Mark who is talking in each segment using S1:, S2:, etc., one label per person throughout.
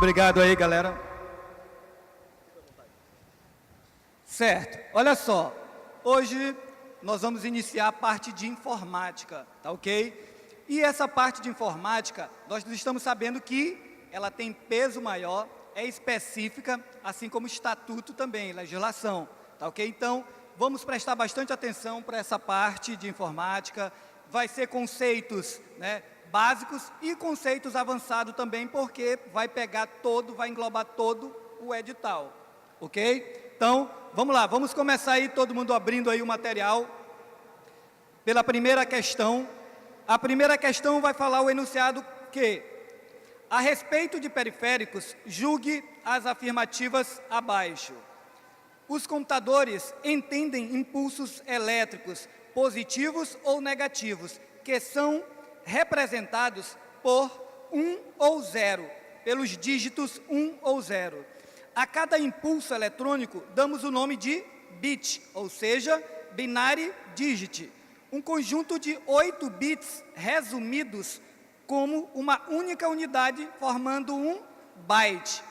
S1: Obrigado aí, galera. Certo, olha só. Hoje nós vamos iniciar a parte de informática, tá ok? E essa parte de informática, nós estamos sabendo que ela tem peso maior, é específica, assim como estatuto também, legislação, tá ok? Então, vamos prestar bastante atenção para essa parte de informática. Vai ser conceitos, né, básicos e conceitos avançados também, porque vai pegar todo, vai englobar todo o edital, ok? Então, vamos lá, vamos começar aí, todo mundo abrindo aí o material, pela primeira questão. A primeira questão vai falar o enunciado que, a respeito de periféricos, julgue as afirmativas abaixo. Os computadores entendem impulsos elétricos positivos ou negativos, que são representados por 1 ou 0, pelos dígitos 1 ou 0. A cada impulso eletrônico damos o nome de bit, ou seja, binary digit, um conjunto de 8 bits resumidos como uma única unidade, formando um byte.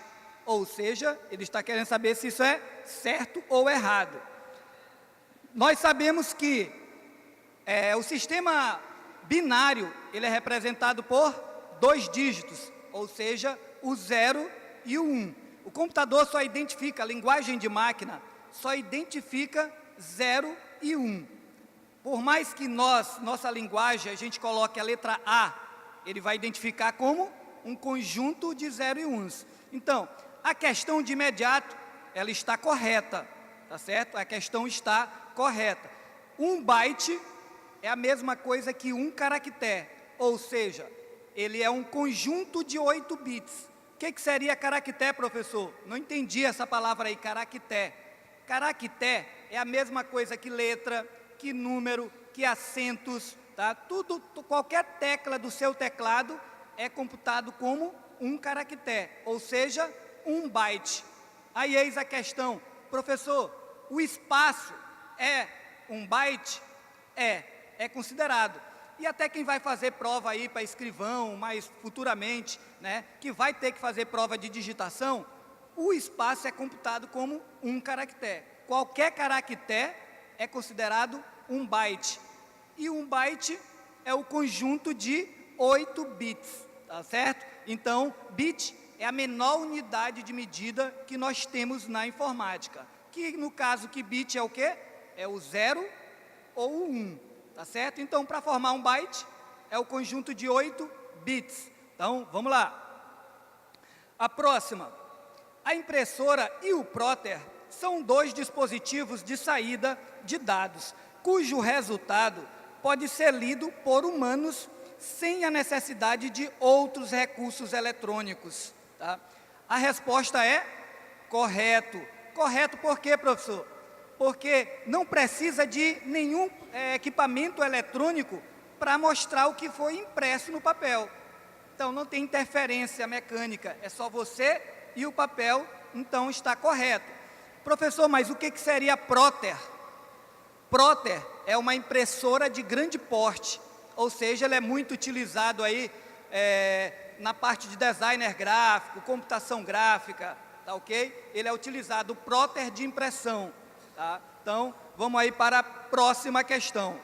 S1: Ou seja, ele está querendo saber se isso é certo ou errado. Nós sabemos que o sistema binário, ele é representado por 2 dígitos, ou seja, o 0 e o 1. O computador só identifica, a linguagem de máquina, só identifica 0 e 1. Por mais que nossa linguagem, a gente coloque a letra A, ele vai identificar como um conjunto de 0 e 1s. Então, a questão de imediato, ela está correta, tá certo? A questão está correta. 1 byte é a mesma coisa que 1 caractere, ou seja, ele é um conjunto de 8 bits. O que seria caractere, professor? Não entendi essa palavra aí, caractere. Caractere é a mesma coisa que letra, que número, que acentos, tá? Tudo, qualquer tecla do seu teclado é computado como um caractere, ou seja, 1 byte. Aí eis a questão, professor, o espaço é 1 byte? É considerado. E até quem vai fazer prova aí para escrivão, mais futuramente, né, que vai ter que fazer prova de digitação, o espaço é computado como 1 caractere. Qualquer caractere é considerado 1 byte. E 1 byte é o conjunto de 8 bits, tá certo? Então, bit é a menor unidade de medida que nós temos na informática. Que no caso que bit é o quê? É o 0 ou o 1, tá certo? Então, para formar 1 byte, é o conjunto de 8 bits. Então, vamos lá. A próxima. A impressora e o plotter são 2 dispositivos de saída de dados, cujo resultado pode ser lido por humanos sem a necessidade de outros recursos eletrônicos. Tá? A resposta é correto. Correto por quê, professor? Porque não precisa de nenhum equipamento eletrônico para mostrar o que foi impresso no papel. Então, não tem interferência mecânica, é só você e o papel, então está correto. Professor, mas o que seria plotter? Plotter é uma impressora de grande porte, ou seja, ele é muito utilizado aí na parte de designer gráfico, computação gráfica, tá ok? Ele é utilizado, o plotter de impressão, tá? Então, vamos aí para a próxima questão.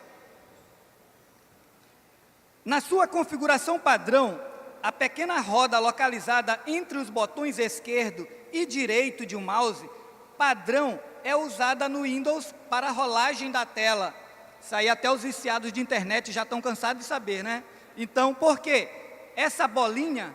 S1: Na sua configuração padrão, a pequena roda localizada entre os botões esquerdo e direito de um mouse padrão é usada no Windows para a rolagem da tela. Isso aí até os viciados de internet já estão cansados de saber, né? Então, por quê? Essa bolinha,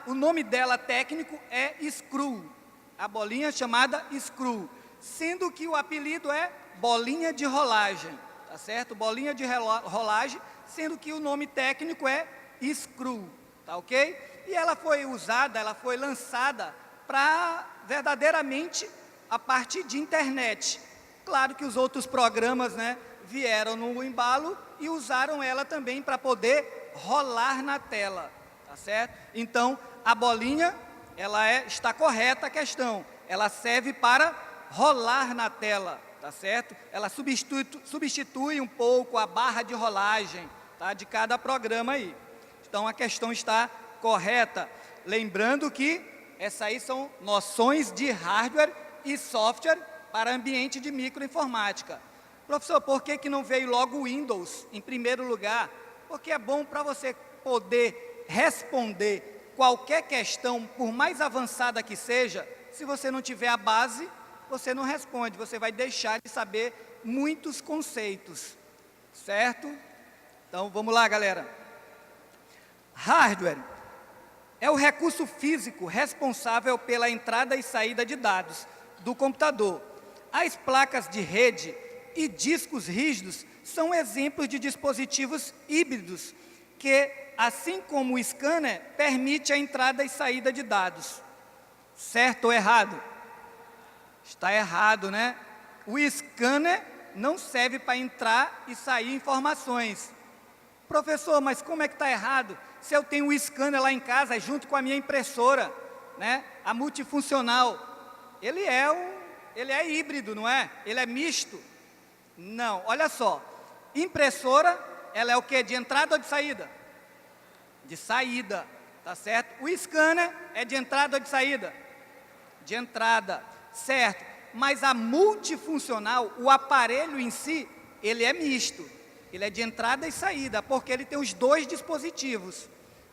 S1: o nome dela técnico é screw. A bolinha chamada screw. Sendo que o apelido é bolinha de rolagem, tá certo? Bolinha de rolagem, sendo que o nome técnico é screw, tá ok? E ela foi usada, ela foi lançada para verdadeiramente a parte de internet. Claro que os outros programas, né, vieram no embalo e usaram ela também para poder rolar na tela, tá certo? Então, a bolinha, está correta a questão, ela serve para rolar na tela, tá certo? Ela substitui um pouco a barra de rolagem, tá, de cada programa aí. Então, a questão está correta. Lembrando que essas aí são noções de hardware e software para ambiente de microinformática. Professor, por que não veio logo o Windows em primeiro lugar? Porque é bom para você poder responder qualquer questão, por mais avançada que seja, se você não tiver a base, você não responde, você vai deixar de saber muitos conceitos, certo? Então, vamos lá, galera. Hardware é o recurso físico responsável pela entrada e saída de dados do computador. As placas de rede e discos rígidos são exemplos de dispositivos híbridos que, assim como o scanner, permite a entrada e saída de dados. Certo ou errado? Está errado, né? O scanner não serve para entrar e sair informações. Professor, mas como é que está errado? Se eu tenho o scanner lá em casa, junto com a minha impressora, né? A multifuncional, ele é híbrido, não é? Ele é misto. Não, olha só, impressora, ela é o quê? De entrada ou de saída? De saída, tá certo? O scanner é de entrada ou de saída? De entrada, certo? Mas a multifuncional, o aparelho em si, ele é misto. Ele é de entrada e saída, porque ele tem os dois dispositivos.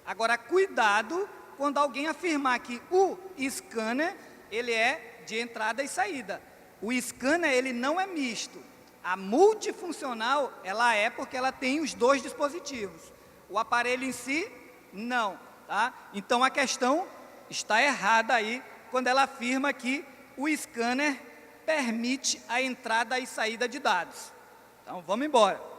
S1: Agora, cuidado quando alguém afirmar que o scanner, ele é de entrada e saída. O scanner, ele não é misto. A multifuncional, ela é porque ela tem os dois dispositivos. O aparelho em si, não. Tá? Então, a questão está errada aí, quando ela afirma que o scanner permite a entrada e saída de dados. Então, vamos embora.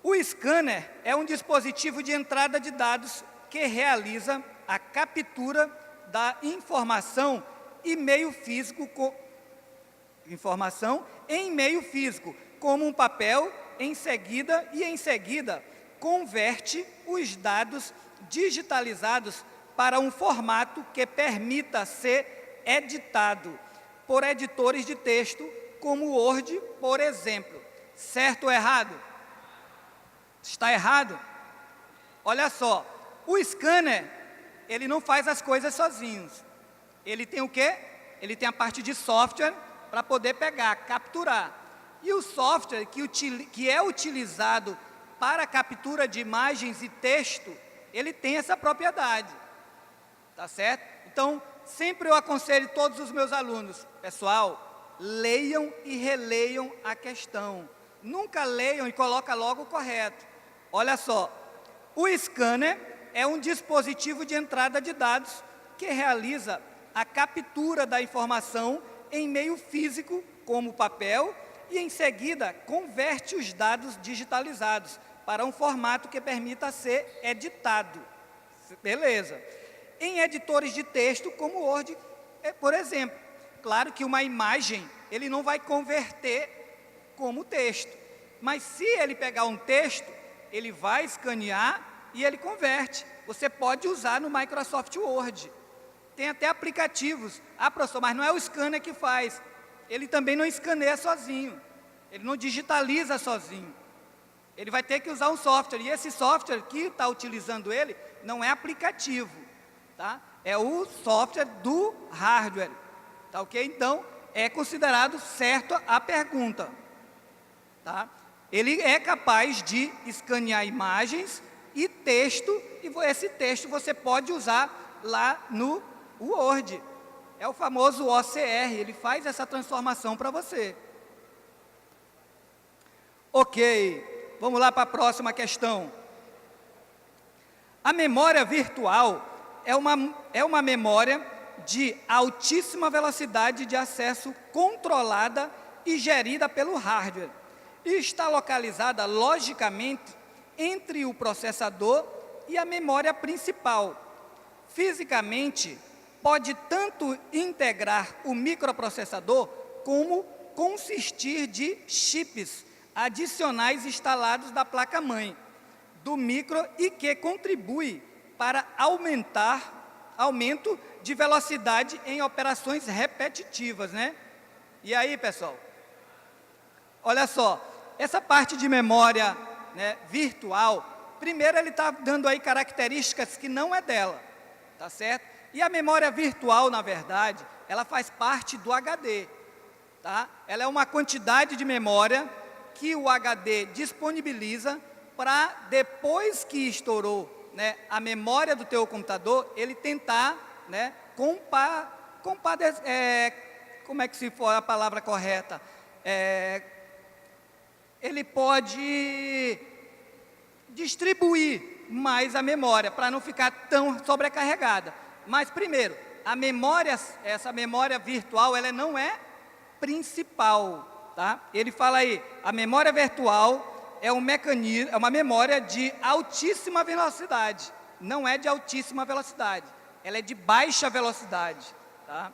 S1: O scanner é um dispositivo de entrada de dados que realiza a captura da informação em meio físico, como um papel, em seguida converte os dados digitalizados para um formato que permita ser editado por editores de texto, como o Word, por exemplo. Certo ou errado? Está errado? Olha só, o scanner, ele não faz as coisas sozinho. Ele tem o quê? Ele tem a parte de software para poder pegar, capturar. E o software que é utilizado para a captura de imagens e texto, ele tem essa propriedade. Tá certo? Então, sempre eu aconselho todos os meus alunos, pessoal, leiam e releiam a questão. Nunca leiam e colocam logo o correto. Olha só, o scanner é um dispositivo de entrada de dados que realiza a captura da informação em meio físico, como papel, e em seguida converte os dados digitalizados para um formato que permita ser editado. Beleza. Em editores de texto, como o Word, por exemplo. Claro que uma imagem, ele não vai converter como texto. Mas se ele pegar um texto, ele vai escanear e ele converte. Você pode usar no Microsoft Word. Tem até aplicativos. Ah, professor, mas não é o scanner que faz. Ele também não escaneia sozinho. Ele não digitaliza sozinho. Ele vai ter que usar um software. E esse software que está utilizando ele não é aplicativo. Tá? É o software do hardware. Tá ok? Então, é considerado certa a pergunta. Tá? Ele é capaz de escanear imagens e texto, e esse texto você pode usar lá no Word. É o famoso OCR, ele faz essa transformação para você. Ok, vamos lá para a próxima questão. A memória virtual é uma memória de altíssima velocidade de acesso controlada e gerida pelo hardware. E está localizada, logicamente, entre o processador e a memória principal. Fisicamente, pode tanto integrar o microprocessador, como consistir de chips adicionais instalados da placa-mãe do micro e que contribui para aumento de velocidade em operações repetitivas, né? E aí, pessoal? Olha só, essa parte de memória, né, virtual, primeiro ele está dando aí características que não é dela. tá certo? E a memória virtual, na verdade, ela faz parte do HD, tá? Ela é uma quantidade de memória que o HD disponibiliza para, depois que estourou, né, a memória do teu computador, ele tentar, né, como é que se for a palavra correta? Ele pode distribuir mais a memória, para não ficar tão sobrecarregada. Mas, primeiro, essa memória virtual, ela não é principal, tá? Ele fala aí, a memória virtual é um mecanismo, é uma memória de altíssima velocidade. Não é de altíssima velocidade, ela é de baixa velocidade, tá?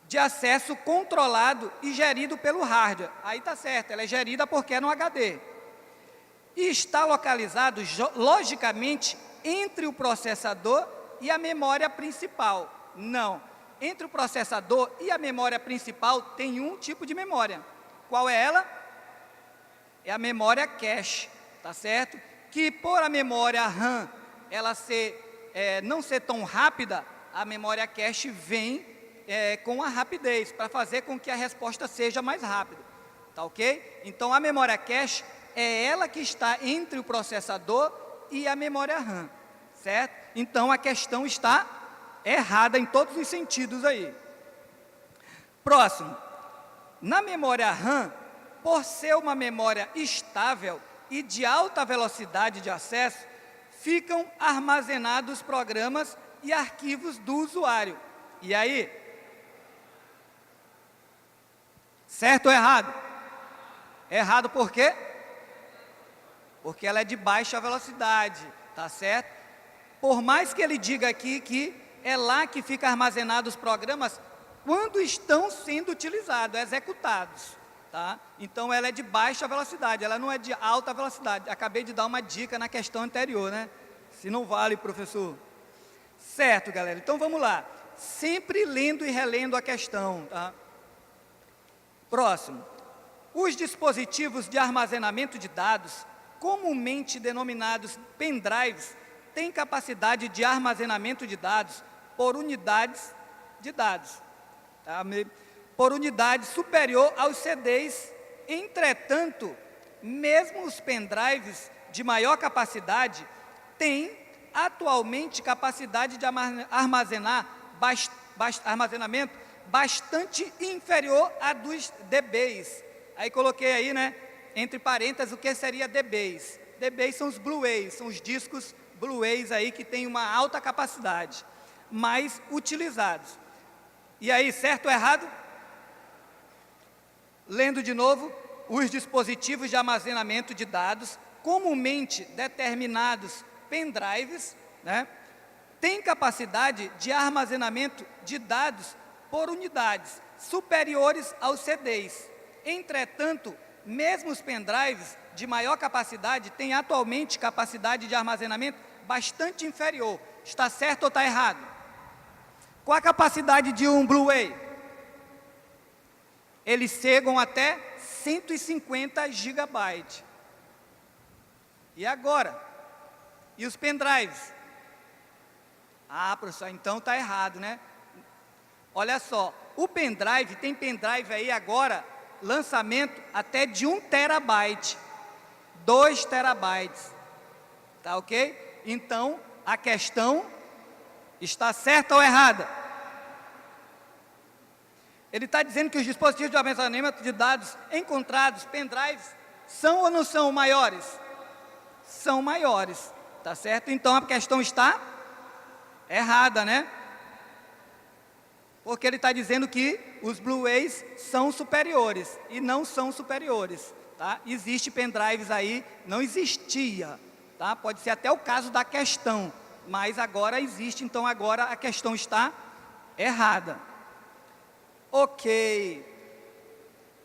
S1: De acesso controlado e gerido pelo hardware. Aí tá certo, ela é gerida porque é no HD. E está localizado, logicamente, entre o processador e a memória principal. Não, entre o processador e a memória principal tem um tipo de memória. Qual é ela? É a memória cache, tá certo? Que por a memória RAM ela não ser tão rápida, a memória cache vem com a rapidez, para fazer com que a resposta seja mais rápida, tá ok? Então a memória cache é ela que está entre o processador e a memória RAM, certo? Então a questão está errada em todos os sentidos aí. Próximo, na memória RAM, por ser uma memória estável e de alta velocidade de acesso, ficam armazenados programas e arquivos do usuário. E aí? Certo ou errado? Errado por quê? Porque ela é de baixa velocidade, tá certo? Por mais que ele diga aqui que é lá que fica armazenados os programas quando estão sendo utilizados, executados, tá? Então ela é de baixa velocidade, ela não é de alta velocidade. Acabei de dar uma dica na questão anterior, né? Se não vale, professor. Certo, galera. Então vamos lá. Sempre lendo e relendo a questão, tá? Próximo. Os dispositivos de armazenamento de dados, comumente denominados pendrives, têm capacidade de armazenamento de dados por unidades de dados, tá? Por unidade superior aos CDs. Entretanto, mesmo os pendrives de maior capacidade têm atualmente capacidade de armazenamento bastante inferior à dos DBs. Aí coloquei aí, né, entre parênteses, o que seria DBs. DBs são os Blu-rays, são os discos Blu-rays aí que têm uma alta capacidade, mais utilizados. E aí, certo ou errado? Lendo de novo, os dispositivos de armazenamento de dados, comumente determinados pendrives, né, têm capacidade de armazenamento de dados por unidades superiores aos CDs. Entretanto, mesmo os pendrives de maior capacidade têm atualmente capacidade de armazenamento bastante inferior. Está certo ou está errado? Qual a capacidade de um Blu-ray? Eles chegam até 150 GB. E agora? E os pendrives? Ah, professor, então está errado, né? Olha só, o pendrive, tem pendrive aí agora, lançamento até de 1 terabyte, 2 terabytes, tá ok? Então, a questão está certa ou errada? Ele está dizendo que os dispositivos de armazenamento de dados encontrados, pendrives, são ou não são maiores? São maiores, tá certo? Então, a questão está errada, né? Porque ele está dizendo que os Blu-rays são superiores, e não são superiores, tá? Existe pendrives aí, não existia, tá? Pode ser até o caso da questão, mas agora existe, então agora a questão está errada. Ok.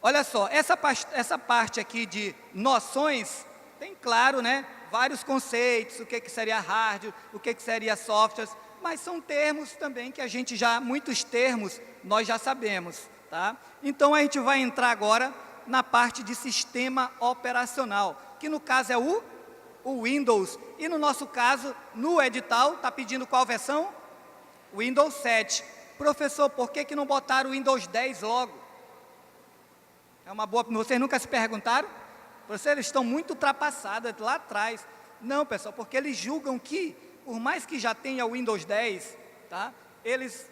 S1: Olha só, essa parte aqui de noções, tem claro, né? Vários conceitos, o que seria hardware, o que seria software, mas são termos também que a gente já, muitos termos, nós já sabemos, tá? Então, a gente vai entrar agora na parte de sistema operacional, que no caso é o Windows, e no nosso caso, no edital, está pedindo qual versão? Windows 7. Professor, por que não botaram o Windows 10 logo? É uma boa, vocês nunca se perguntaram? Professor, eles estão muito ultrapassados lá atrás. Não, pessoal, porque eles julgam que, por mais que já tenha o Windows 10, tá?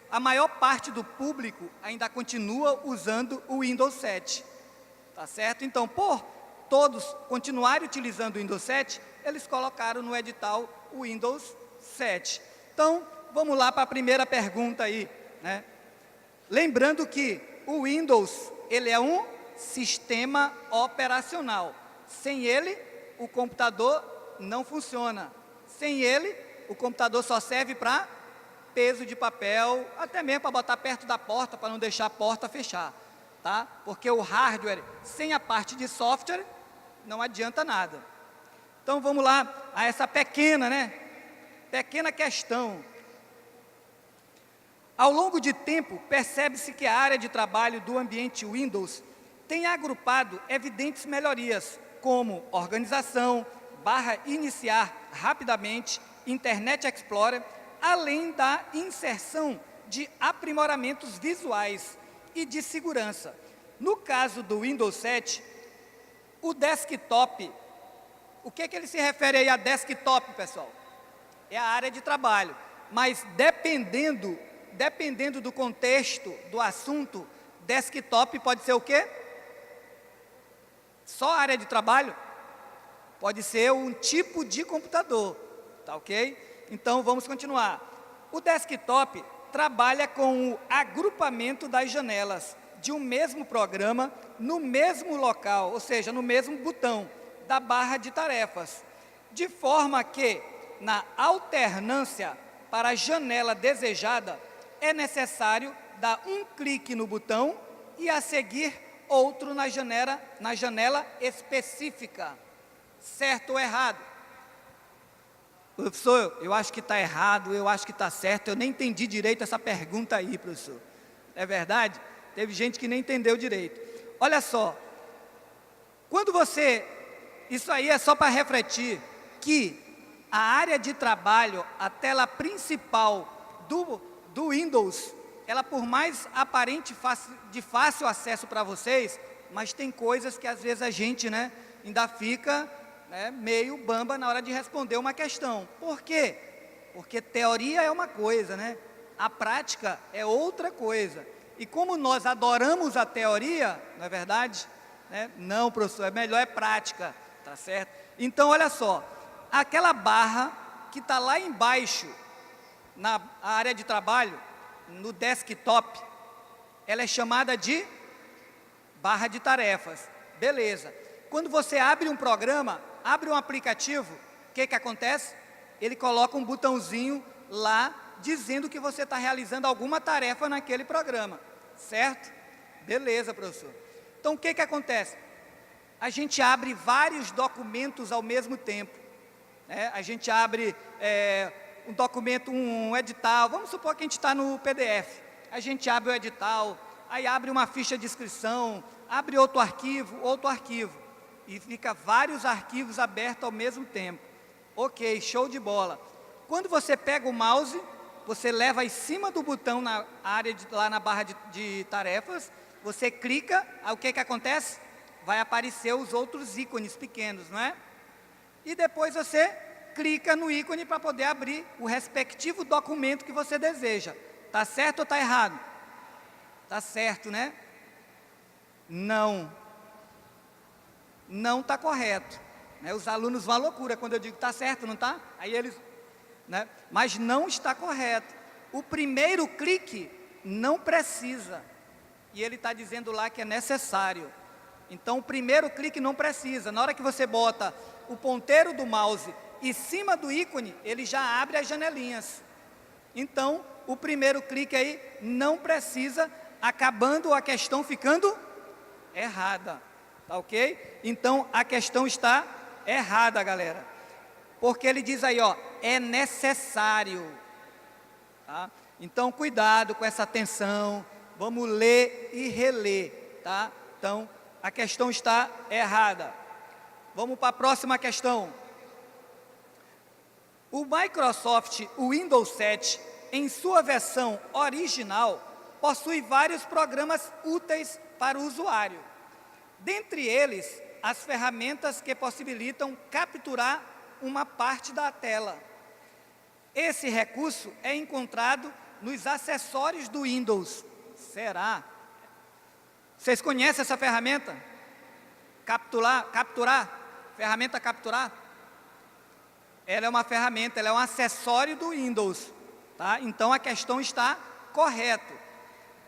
S1: A maior parte do público ainda continua usando o Windows 7, tá certo? Então, por todos continuarem utilizando o Windows 7, eles colocaram no edital o Windows 7. Então, vamos lá para a primeira pergunta aí, né? Lembrando que o Windows, ele é um sistema operacional. Sem ele, o computador não funciona. Sem ele, o computador só serve para peso de papel, até mesmo para botar perto da porta, para não deixar a porta fechar, tá? Porque o hardware, sem a parte de software, não adianta nada. Então, vamos lá a essa pequena questão. Ao longo de tempo, percebe-se que a área de trabalho do ambiente Windows tem agrupado evidentes melhorias, como organização, iniciar rapidamente, Internet Explorer, além da inserção de aprimoramentos visuais e de segurança. No caso do Windows 7, o desktop, o que ele se refere aí a desktop, pessoal? É a área de trabalho, mas dependendo do contexto do assunto, desktop pode ser o quê? Só a área de trabalho? Pode ser um tipo de computador, tá ok? Então, vamos continuar. O desktop trabalha com o agrupamento das janelas de um mesmo programa no mesmo local, ou seja, no mesmo botão da barra de tarefas, de forma que, na alternância para a janela desejada, é necessário dar um clique no botão e, a seguir, outro na janela específica. Certo ou errado? Professor, eu acho que está errado, eu acho que está certo, eu nem entendi direito essa pergunta aí, professor. É verdade? Teve gente que nem entendeu direito. Olha só, isso aí é só para refletir que a área de trabalho, a tela principal do Windows, ela por mais aparente de fácil acesso para vocês, mas tem coisas que às vezes a gente, né, ainda fica meio bamba na hora de responder uma questão. Por quê? Porque teoria é uma coisa, né? A prática é outra coisa. E como nós adoramos a teoria, não é verdade? Não, professor, é prática, tá certo? Então, olha só, aquela barra que está lá embaixo, na área de trabalho, no desktop, ela é chamada de barra de tarefas. Beleza. Quando você abre um programa, abre um aplicativo, o que acontece? Ele coloca um botãozinho lá, dizendo que você está realizando alguma tarefa naquele programa, certo? Beleza, professor. Então, o que acontece? A gente abre vários documentos ao mesmo tempo. A gente abre um documento, um edital, vamos supor que a gente está no PDF. A gente abre o edital, aí abre uma ficha de inscrição, abre outro arquivo, e fica vários arquivos abertos ao mesmo tempo. Ok, show de bola. Quando você pega o mouse, você leva em cima do botão na área, lá na barra de tarefas, você clica, aí o que acontece? Vai aparecer os outros ícones pequenos, não é? E depois você clica no ícone para poder abrir o respectivo documento que você deseja. Tá certo ou tá errado? Tá certo, né? Não. Não está correto. Os alunos vão à loucura quando eu digo está certo, não está? Aí eles, mas não está correto. O primeiro clique não precisa. E ele está dizendo lá que é necessário. Então, o primeiro clique não precisa. Na hora que você bota o ponteiro do mouse em cima do ícone, ele já abre as janelinhas. Então, o primeiro clique aí não precisa, acabando a questão ficando errada. Tá ok? Então, a questão está errada, galera. Porque ele diz aí, ó, é necessário. Tá? Então, cuidado com essa atenção. Vamos ler e reler, tá? Então, a questão está errada. Vamos para a próxima questão. O Microsoft Windows 7 em sua versão original, possui vários programas úteis para o usuário. Dentre eles, as ferramentas que possibilitam capturar uma parte da tela. Esse recurso é encontrado nos acessórios do Windows. Será? Vocês conhecem essa ferramenta? Capturar? Ferramenta capturar? Ela é uma ferramenta, ela é um acessório do Windows. Tá? Então, a questão está correta.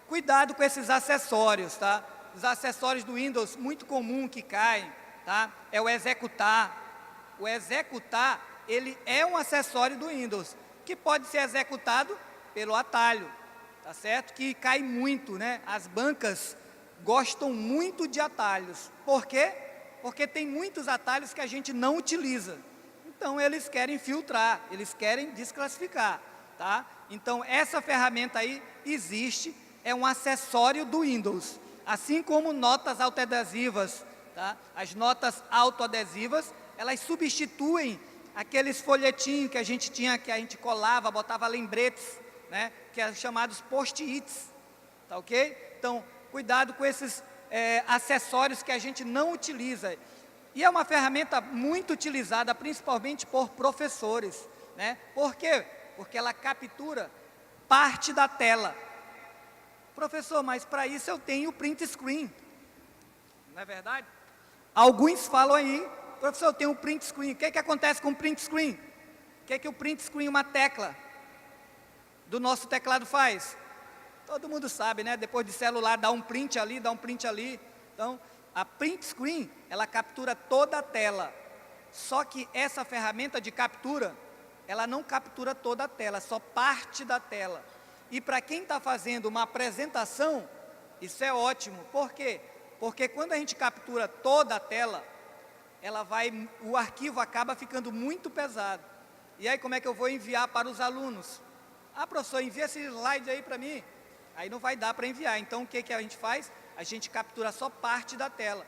S1: Cuidado com esses acessórios, tá? Os acessórios do Windows, muito comum que caem, tá? É o executar. O executar, ele é um acessório do Windows, que pode ser executado pelo atalho, tá certo? Que cai muito, né? As bancas gostam muito de atalhos. Por quê? Porque tem muitos atalhos que a gente não utiliza. Então, eles querem filtrar, eles querem desclassificar, tá? Então, essa ferramenta aí existe, é um acessório do Windows. Assim como notas autoadesivas, tá? As notas autoadesivas, elas substituem aqueles folhetinhos que a gente tinha, que a gente colava, botava lembretes, né? Que eram chamados post-its, tá ok? Então, cuidado com esses acessórios que a gente não utiliza. E é uma ferramenta muito utilizada, principalmente por professores, né? Por quê? Porque ela captura parte da tela. Professor, mas para isso eu tenho print screen. Não é verdade? Alguns falam aí, professor, eu tenho um print screen. O que acontece com o print screen? O que o print screen, uma tecla do nosso teclado faz? Todo mundo sabe, né? Depois de celular, dá um print ali, dá um print ali. Então, a print screen, ela captura toda a tela. Só que essa ferramenta de captura, ela não captura toda a tela, só parte da tela. E para quem está fazendo uma apresentação, isso é ótimo. Por quê? Porque quando a gente captura toda a tela, o arquivo acaba ficando muito pesado. E aí como é que eu vou enviar para os alunos? Ah, professor, envia esse slide aí para mim. Aí não vai dar para enviar. Então o que a gente faz? A gente captura só parte da tela,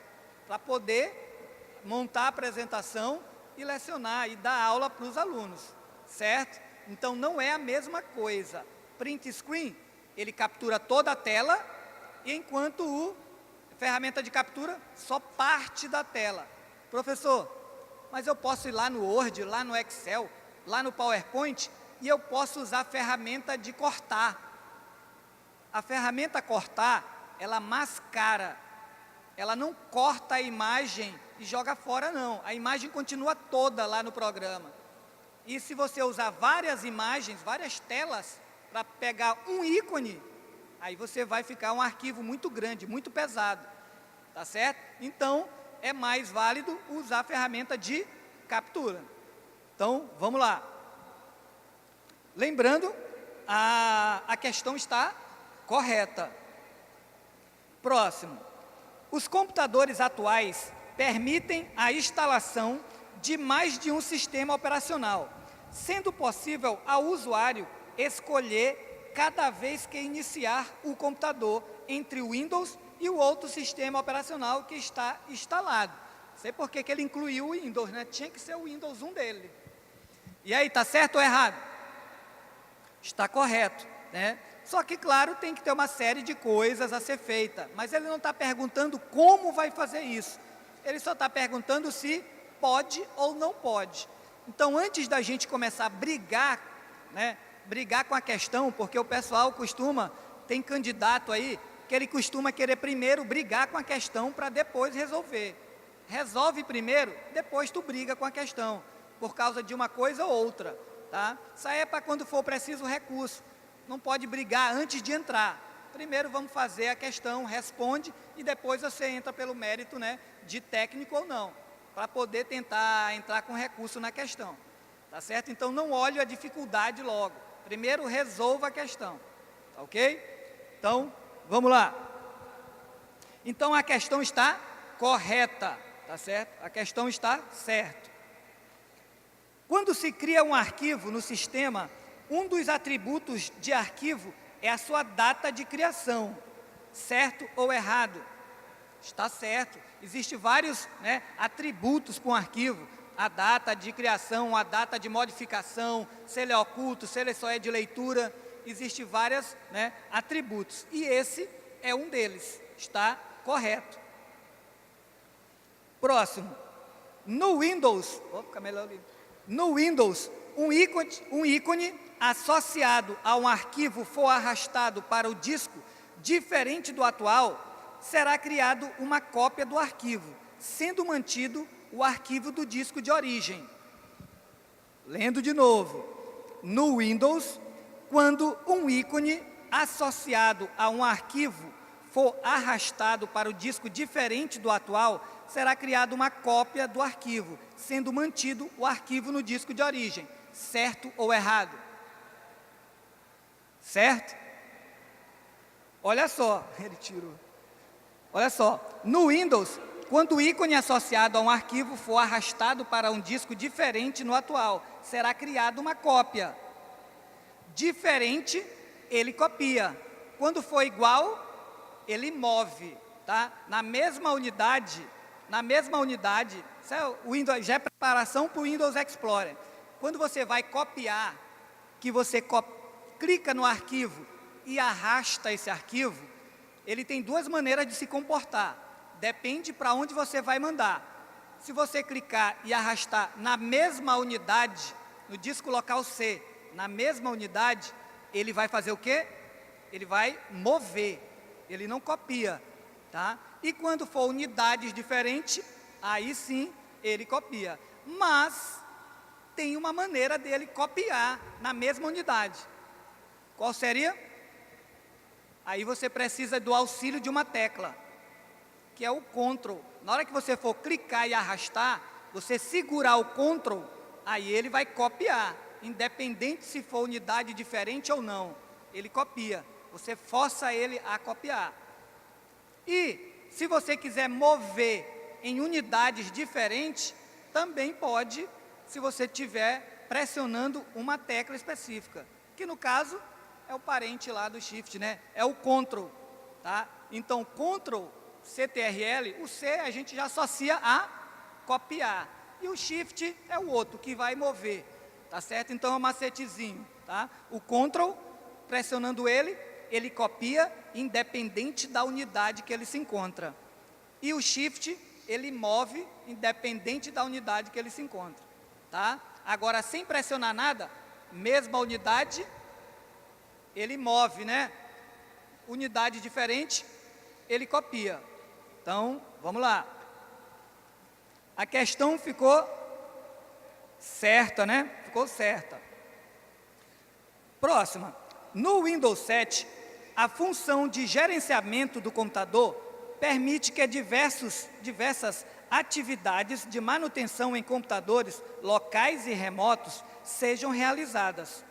S1: para poder montar a apresentação e lecionar e dar aula para os alunos, certo? Então não é a mesma coisa. Print screen, ele captura toda a tela, enquanto a ferramenta de captura, só parte da tela. Professor, mas eu posso ir lá no Word, lá no Excel, lá no PowerPoint, e eu posso usar a ferramenta de cortar. A ferramenta cortar, ela mascara, ela não corta a imagem e joga fora, não. A imagem continua toda lá no programa. E se você usar várias imagens, várias telas, para pegar um ícone, aí você vai ficar um arquivo muito grande, muito pesado, tá certo? Então, é mais válido usar a ferramenta de captura. Então, vamos lá. Lembrando, a questão está correta. Próximo. Os computadores atuais permitem a instalação de mais de um sistema operacional, sendo possível ao usuário escolher cada vez que iniciar o computador entre o Windows e o outro sistema operacional que está instalado. Não sei por que ele incluiu o Windows, né? Tinha que ser o Windows 1 dele. E aí, está certo ou errado? Está correto, né? Só que, claro, tem que ter uma série de coisas a ser feita, mas ele não está perguntando como vai fazer isso. Ele só está perguntando se pode ou não pode. Então, antes da gente começar a brigar, né? Brigar com a questão, porque o pessoal tem candidato aí, que ele costuma querer primeiro brigar com a questão para depois resolver. Resolve primeiro, depois tu briga com a questão, por causa de uma coisa ou outra, tá? Isso aí é para quando for preciso recurso. Não pode brigar antes de entrar. Primeiro vamos fazer a questão, responde, e depois você entra pelo mérito, né, de técnico ou não, para poder tentar entrar com recurso na questão. Tá certo? Então não olhe a dificuldade logo. Primeiro resolva a questão. Tá ok? Então, vamos lá. Então a questão está correta. Tá certo? A questão está certa. Quando se cria um arquivo no sistema, um dos atributos de arquivo é a sua data de criação. Certo ou errado? Está certo. Existem vários, né, atributos para um arquivo. A data de criação, a data de modificação, se ele é oculto, se ele só é de leitura. existem vários, né, atributos, e esse é um deles, está correto. Próximo, no Windows, um ícone associado a um arquivo for arrastado para o disco diferente do atual, será criado uma cópia do arquivo, sendo mantido o arquivo do disco de origem. Lendo de novo, no Windows, quando um ícone associado a um arquivo for arrastado para o disco diferente do atual, será criada uma cópia do arquivo, sendo mantido o arquivo no disco de origem. Certo ou errado? Certo? Olha só, ele tirou. Olha só, no Windows, quando o ícone associado a um arquivo for arrastado para um disco diferente no atual, será criada uma cópia. Diferente, ele copia. Quando for igual, ele move, tá? Na mesma unidade, isso é o Windows, já é preparação para o Windows Explorer. Quando você vai copiar, que você clica no arquivo e arrasta esse arquivo, ele tem duas maneiras de se comportar. Depende para onde você vai mandar. Se você clicar e arrastar na mesma unidade, no disco local C, na mesma unidade, ele vai fazer o quê? Ele vai mover, ele não copia, tá? E quando for unidades diferentes, aí sim ele copia. Mas tem uma maneira dele copiar na mesma unidade. Qual seria? Aí você precisa do auxílio de uma tecla, que é o Ctrl. Na hora que você for clicar e arrastar, você segurar o Ctrl, aí ele vai copiar, independente se for unidade diferente ou não, ele copia. Você força ele a copiar. E se você quiser mover em unidades diferentes, também pode, se você estiver pressionando uma tecla específica, que no caso é o parente lá do Shift, né? É o Ctrl, tá? Então, Ctrl, CTRL, o C a gente já associa a copiar. E o Shift é o outro, que vai mover, tá certo? Então, é um macetezinho, tá? O Ctrl, pressionando ele, ele copia, independente da unidade que ele se encontra. E o Shift, ele move, independente da unidade que ele se encontra, tá? Agora, sem pressionar nada, mesma unidade, ele move, né? Unidade diferente, ele copia. Então, vamos lá. A questão ficou certa, né? Ficou certa. Próxima. No Windows 7, a função de gerenciamento do computador permite que diversas atividades de manutenção em computadores locais e remotos sejam realizadas,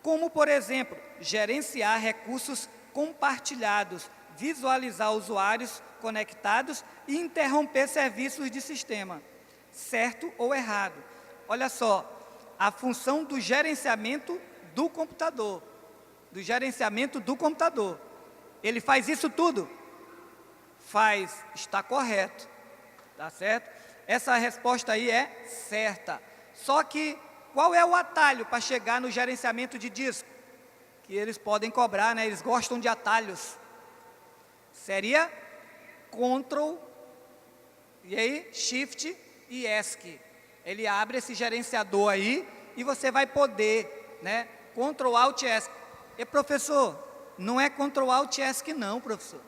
S1: como, por exemplo, gerenciar recursos compartilhados, visualizar usuários conectados e interromper serviços de sistema. Certo ou errado? Olha só, a função do gerenciamento do computador. Ele faz isso tudo? Faz, está correto, tá certo? Essa resposta aí é certa. Só que, qual é o atalho para chegar no gerenciamento de disco? Que eles podem cobrar, né? Eles gostam de atalhos. Seria Ctrl, e aí Shift e ESC. Ele abre esse gerenciador aí e você vai poder, né? Ctrl Alt ESC. E professor, não é Ctrl Alt ESC não, professor.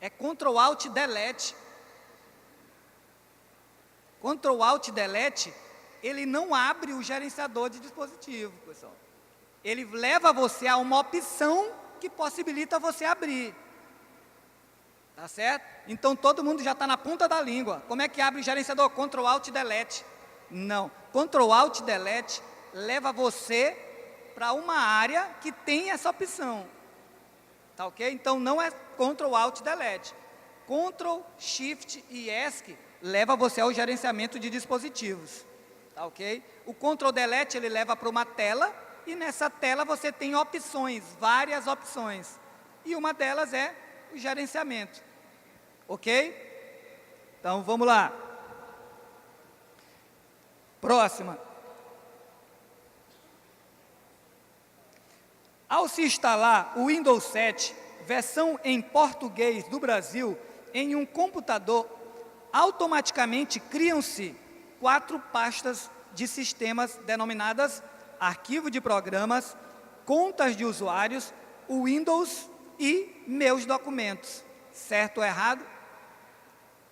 S1: É Ctrl Alt Delete. Ctrl Alt Delete, ele não abre o gerenciador de dispositivo, pessoal. Ele leva você a uma opção que possibilita você abrir. Tá certo? Então, todo mundo já está na ponta da língua. Como é que abre o gerenciador? Ctrl Alt Delete. Não. Ctrl Alt Delete leva você para uma área que tem essa opção. Tá ok? Então, não é Ctrl Alt Delete. Ctrl, Shift e ESC leva você ao gerenciamento de dispositivos. Tá ok? O Ctrl Delete, ele leva para uma tela, e nessa tela você tem opções, várias opções. E uma delas é o gerenciamento. Ok? Então, vamos lá. Próxima. Ao se instalar o Windows 7, versão em português do Brasil, em um computador, automaticamente criam-se 4 pastas de sistemas denominadas arquivo de programas, contas de usuários, o Windows e meus documentos. Certo ou errado?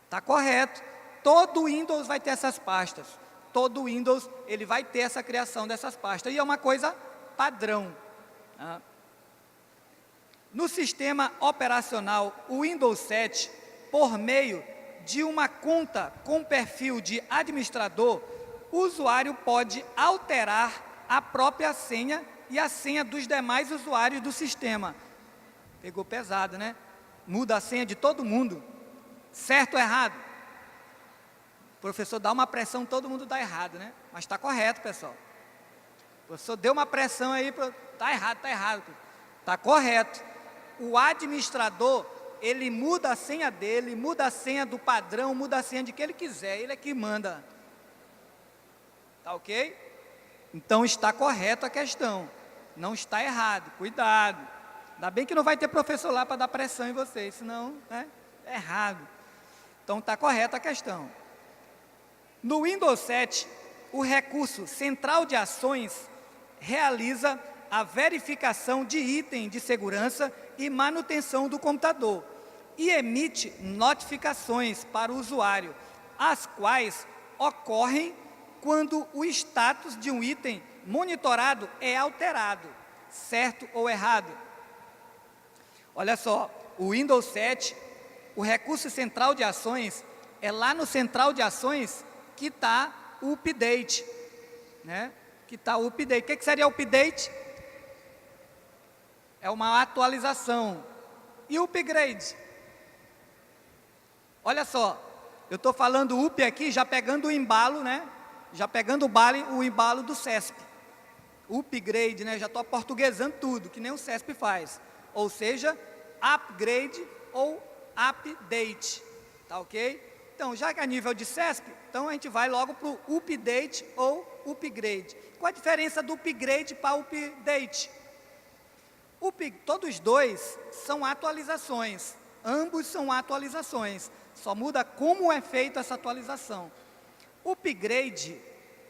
S1: Está correto. Todo Windows vai ter essas pastas. Todo Windows ele vai ter essa criação dessas pastas. E é uma coisa padrão. No sistema operacional, o Windows 7, por meio de uma conta com perfil de administrador, o usuário pode alterar a própria senha e a senha dos demais usuários do sistema. Pegou pesado, né? Muda a senha de todo mundo. Certo ou errado? O professor dá uma pressão, todo mundo dá errado, né? Mas está correto, pessoal. O professor deu uma pressão aí, está errado, está errado. Está correto. O administrador, ele muda a senha dele, muda a senha do padrão, muda a senha de que ele quiser, ele é que manda. Tá ok? Então está correto a questão, não está errado, cuidado. Ainda bem que não vai ter professor lá para dar pressão em vocês, senão, né, é errado. Então está correta a questão. No Windows 7, o recurso Central de Ações realiza a verificação de item de segurança e manutenção do computador e emite notificações para o usuário, as quais ocorrem quando o status de um item monitorado é alterado, certo ou errado? Olha só, o Windows 7, o recurso Central de Ações, é lá no Central de Ações que está o update, né? Que está o update. O que seria o update? É uma atualização. E o upgrade? Olha só, eu estou falando up aqui, já pegando o embalo, né? Já pegando o embalo do CESP. Upgrade, né? Já estou aportuguesando tudo, que nem o CESP faz. Ou seja, upgrade ou update. Tá ok? Então, já que é nível de CESP, então a gente vai logo para o update ou upgrade. Qual a diferença do upgrade para o update? Todos dois são atualizações. Ambos são atualizações. Só muda como é feita essa atualização. O upgrade,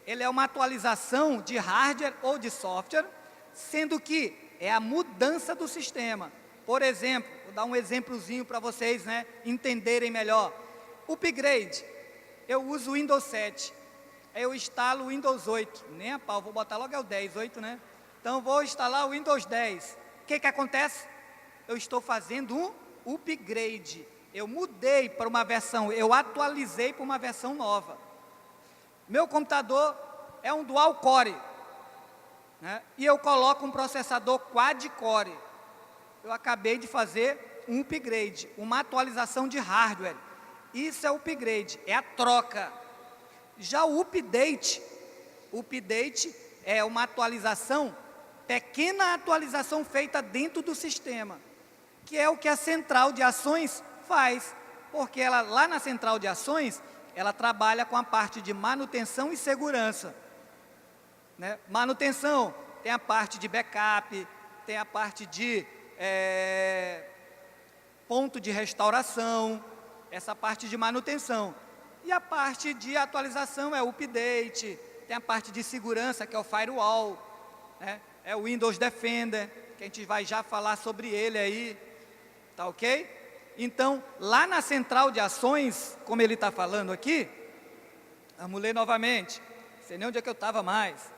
S1: ele é uma atualização de hardware ou de software, sendo que é a mudança do sistema. Por exemplo, vou dar um exemplozinho para vocês, né, entenderem melhor. Upgrade, eu uso o Windows 7, aí eu instalo o Windows 8, nem a pau, vou botar logo é o 10, 8, né? Então, vou instalar o Windows 10. O que acontece? Eu estou fazendo um upgrade. Eu mudei para uma versão, eu atualizei para uma versão nova. Meu computador é um dual core, né? E eu coloco um processador quad-core. Eu acabei de fazer um upgrade, uma atualização de hardware. Isso é upgrade, é a troca. Já o update é uma atualização, pequena atualização feita dentro do sistema, que é o que a central de ações faz, porque ela, lá na central de ações, ela trabalha com a parte de manutenção e segurança, né? Manutenção, tem a parte de backup, tem a parte de ponto de restauração, essa parte de manutenção. E a parte de atualização é o update, tem a parte de segurança, que é o firewall, né? É o Windows Defender, que a gente vai já falar sobre ele aí, tá ok? Então, lá na central de ações, como ele está falando aqui, vamos ler novamente, não sei nem onde é que eu estava mais.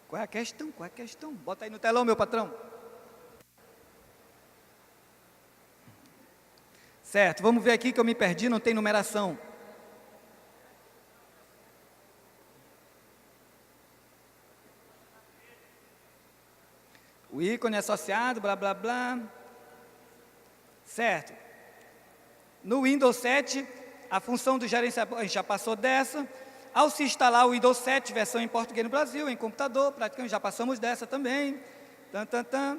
S1: Qual é a questão? Qual é a questão? Bota aí no telão, meu patrão. Certo, vamos ver aqui que eu me perdi, não tem numeração. O ícone associado, blá, blá, blá. Certo. No Windows 7, a função do gerenciador, a gente já passou dessa. Ao se instalar o Windows 7, versão em português no Brasil, em computador, praticamente já passamos dessa também.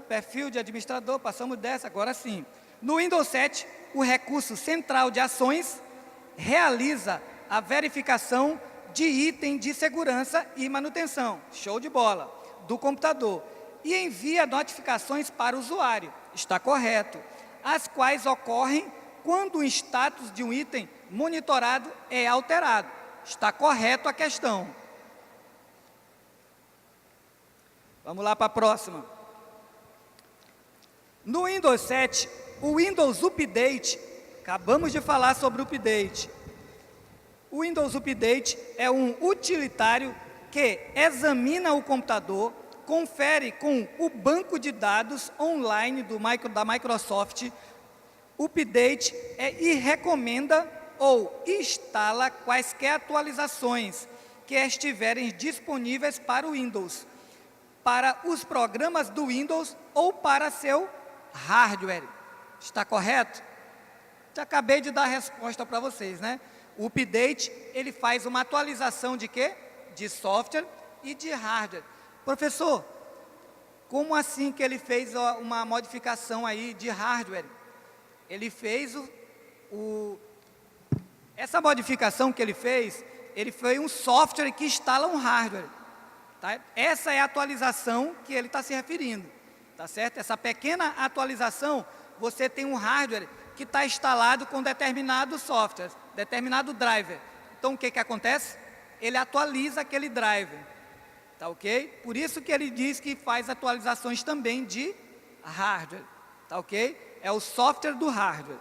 S1: Perfil de administrador, passamos dessa, agora sim. No Windows 7, o recurso Central de Ações realiza a verificação de item de segurança e manutenção, show de bola, do computador, e envia notificações para o usuário, está correto, as quais ocorrem quando o status de um item monitorado é alterado, está correto a questão. Vamos lá para a próxima. No Windows 7, o Windows Update, acabamos de falar sobre o Update. O Windows Update é um utilitário que examina o computador, confere com o banco de dados online da Microsoft, update e recomenda ou instala quaisquer atualizações que estiverem disponíveis para o Windows, para os programas do Windows ou para seu hardware. Está correto? Já acabei de dar a resposta para vocês, né? O update, ele faz uma atualização de quê? De software e de hardware. Professor, como assim que ele fez uma modificação aí de hardware? Ele fez essa modificação que ele fez, ele foi um software que instala um hardware. Tá? Essa é a atualização que ele está se referindo. Tá certo? Essa pequena atualização, você tem um hardware que está instalado com determinado software, determinado driver. Então, o que acontece? Ele atualiza aquele driver. Tá ok? Por isso que ele diz que faz atualizações também de hardware. Tá ok? É o software do hardware.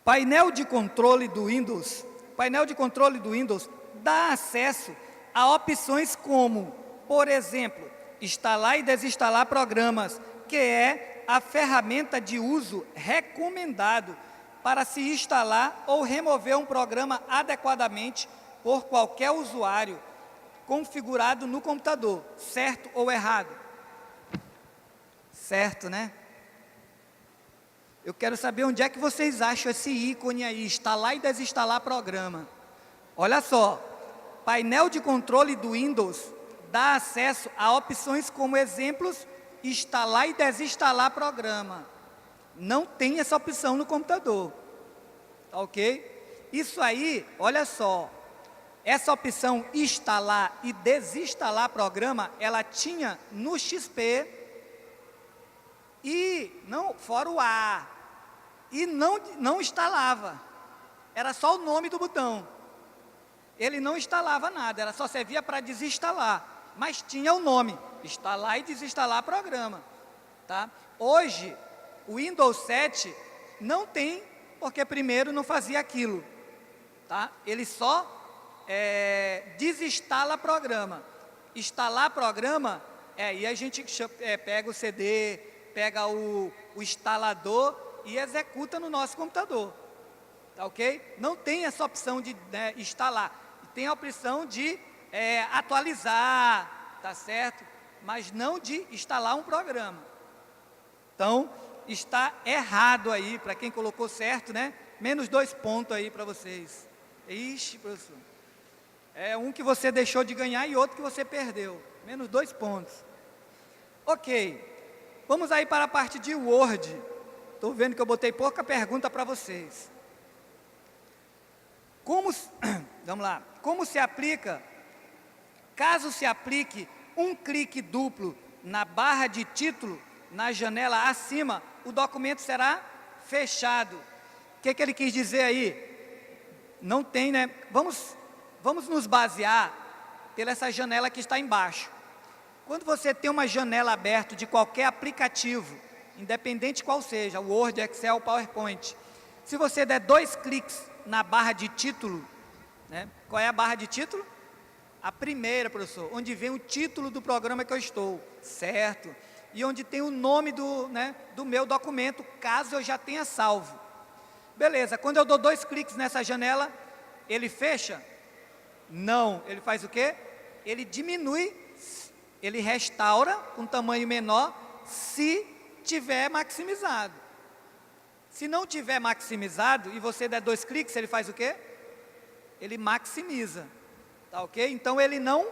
S1: Painel de controle do Windows. Painel de controle do Windows dá acesso a opções como, por exemplo, instalar e desinstalar programas, que é a ferramenta de uso recomendado para se instalar ou remover um programa adequadamente por qualquer usuário configurado no computador, certo ou errado? Certo, né? Eu quero saber onde é que vocês acham esse ícone aí, instalar e desinstalar programa. Olha só, painel de controle do Windows dá acesso a opções como exemplos, instalar e desinstalar programa. Não tem essa opção no computador, tá ok? Isso aí, olha só, essa opção instalar e desinstalar programa, ela tinha no XP e não, fora o A, e não instalava, era só o nome do botão. Ele não instalava nada, ela só servia para desinstalar, mas tinha o nome, instalar e desinstalar programa. Tá? Hoje, o Windows 7 não tem, porque primeiro não fazia aquilo. Tá? Ele só desinstala programa. Instalar programa, e a gente pega o CD, pega o instalador e executa no nosso computador. Tá ok? Não tem essa opção de instalar. Tem a opção de atualizar, tá certo? Mas não de instalar um programa. Então, está errado aí, para quem colocou certo, né? Menos 2 pontos aí para vocês. Ixi, professor. É um que você deixou de ganhar e outro que você perdeu. Menos 2 pontos. Ok. Vamos aí para a parte de Word. Estou vendo que eu botei pouca pergunta para vocês. Vamos lá. Como se aplica, caso se aplique um clique duplo na barra de título, na janela acima, o documento será fechado. O que ele quis dizer aí? Não tem, né? Vamos nos basear pela essa janela que está embaixo. Quando você tem uma janela aberta de qualquer aplicativo, independente qual seja, Word, Excel, PowerPoint, se você der 2 cliques na barra de título, né? Qual é a barra de título? A primeira, professor, onde vem o título do programa que eu estou, certo? E onde tem o nome do meu documento, caso eu já tenha salvo. Beleza, quando eu dou 2 cliques nessa janela, ele fecha? Não, ele faz o quê? Ele diminui, ele restaura com tamanho menor, se tiver maximizado. Se não tiver maximizado e você der 2 cliques, ele faz o quê? Ele maximiza, tá ok? Então, ele não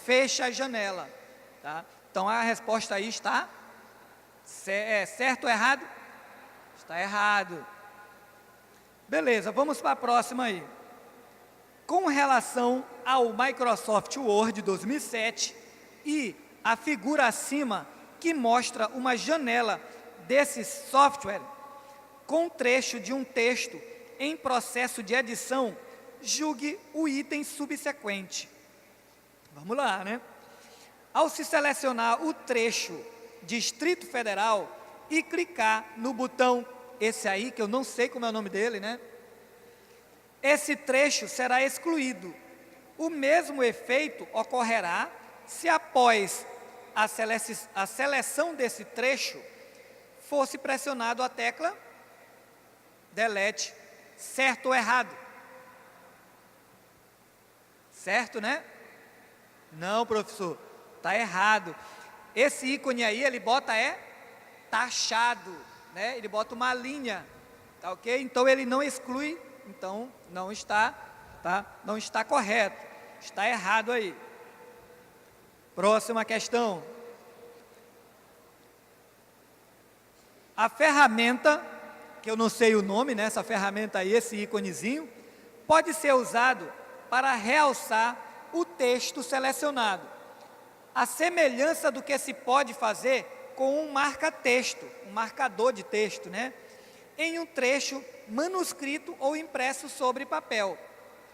S1: fecha a janela, tá? Então, a resposta aí está certo ou errado? Está errado. Beleza, vamos para a próxima aí. Com relação ao Microsoft Word 2007 e a figura acima que mostra uma janela desse software com trecho de um texto em processo de edição, julgue o item subsequente. Vamos lá, né? Ao se selecionar o trecho Distrito Federal e clicar no botão, esse aí, que eu não sei como é o nome dele, né? Esse trecho será excluído. O mesmo efeito ocorrerá se após a seleção desse trecho fosse pressionado a tecla Delete, certo ou errado? Certo, né? Não, professor, está errado. Esse ícone aí, ele bota taxado, né? Ele bota uma linha, tá ok? Então, ele não exclui, então, não está, tá? Não está correto, está errado aí. Próxima questão. A ferramenta, que eu não sei o nome, né? Essa ferramenta aí, esse íconezinho, pode ser usado para realçar o texto selecionado. A semelhança do que se pode fazer com um marca-texto, um marcador de texto, né? Em um trecho manuscrito ou impresso sobre papel.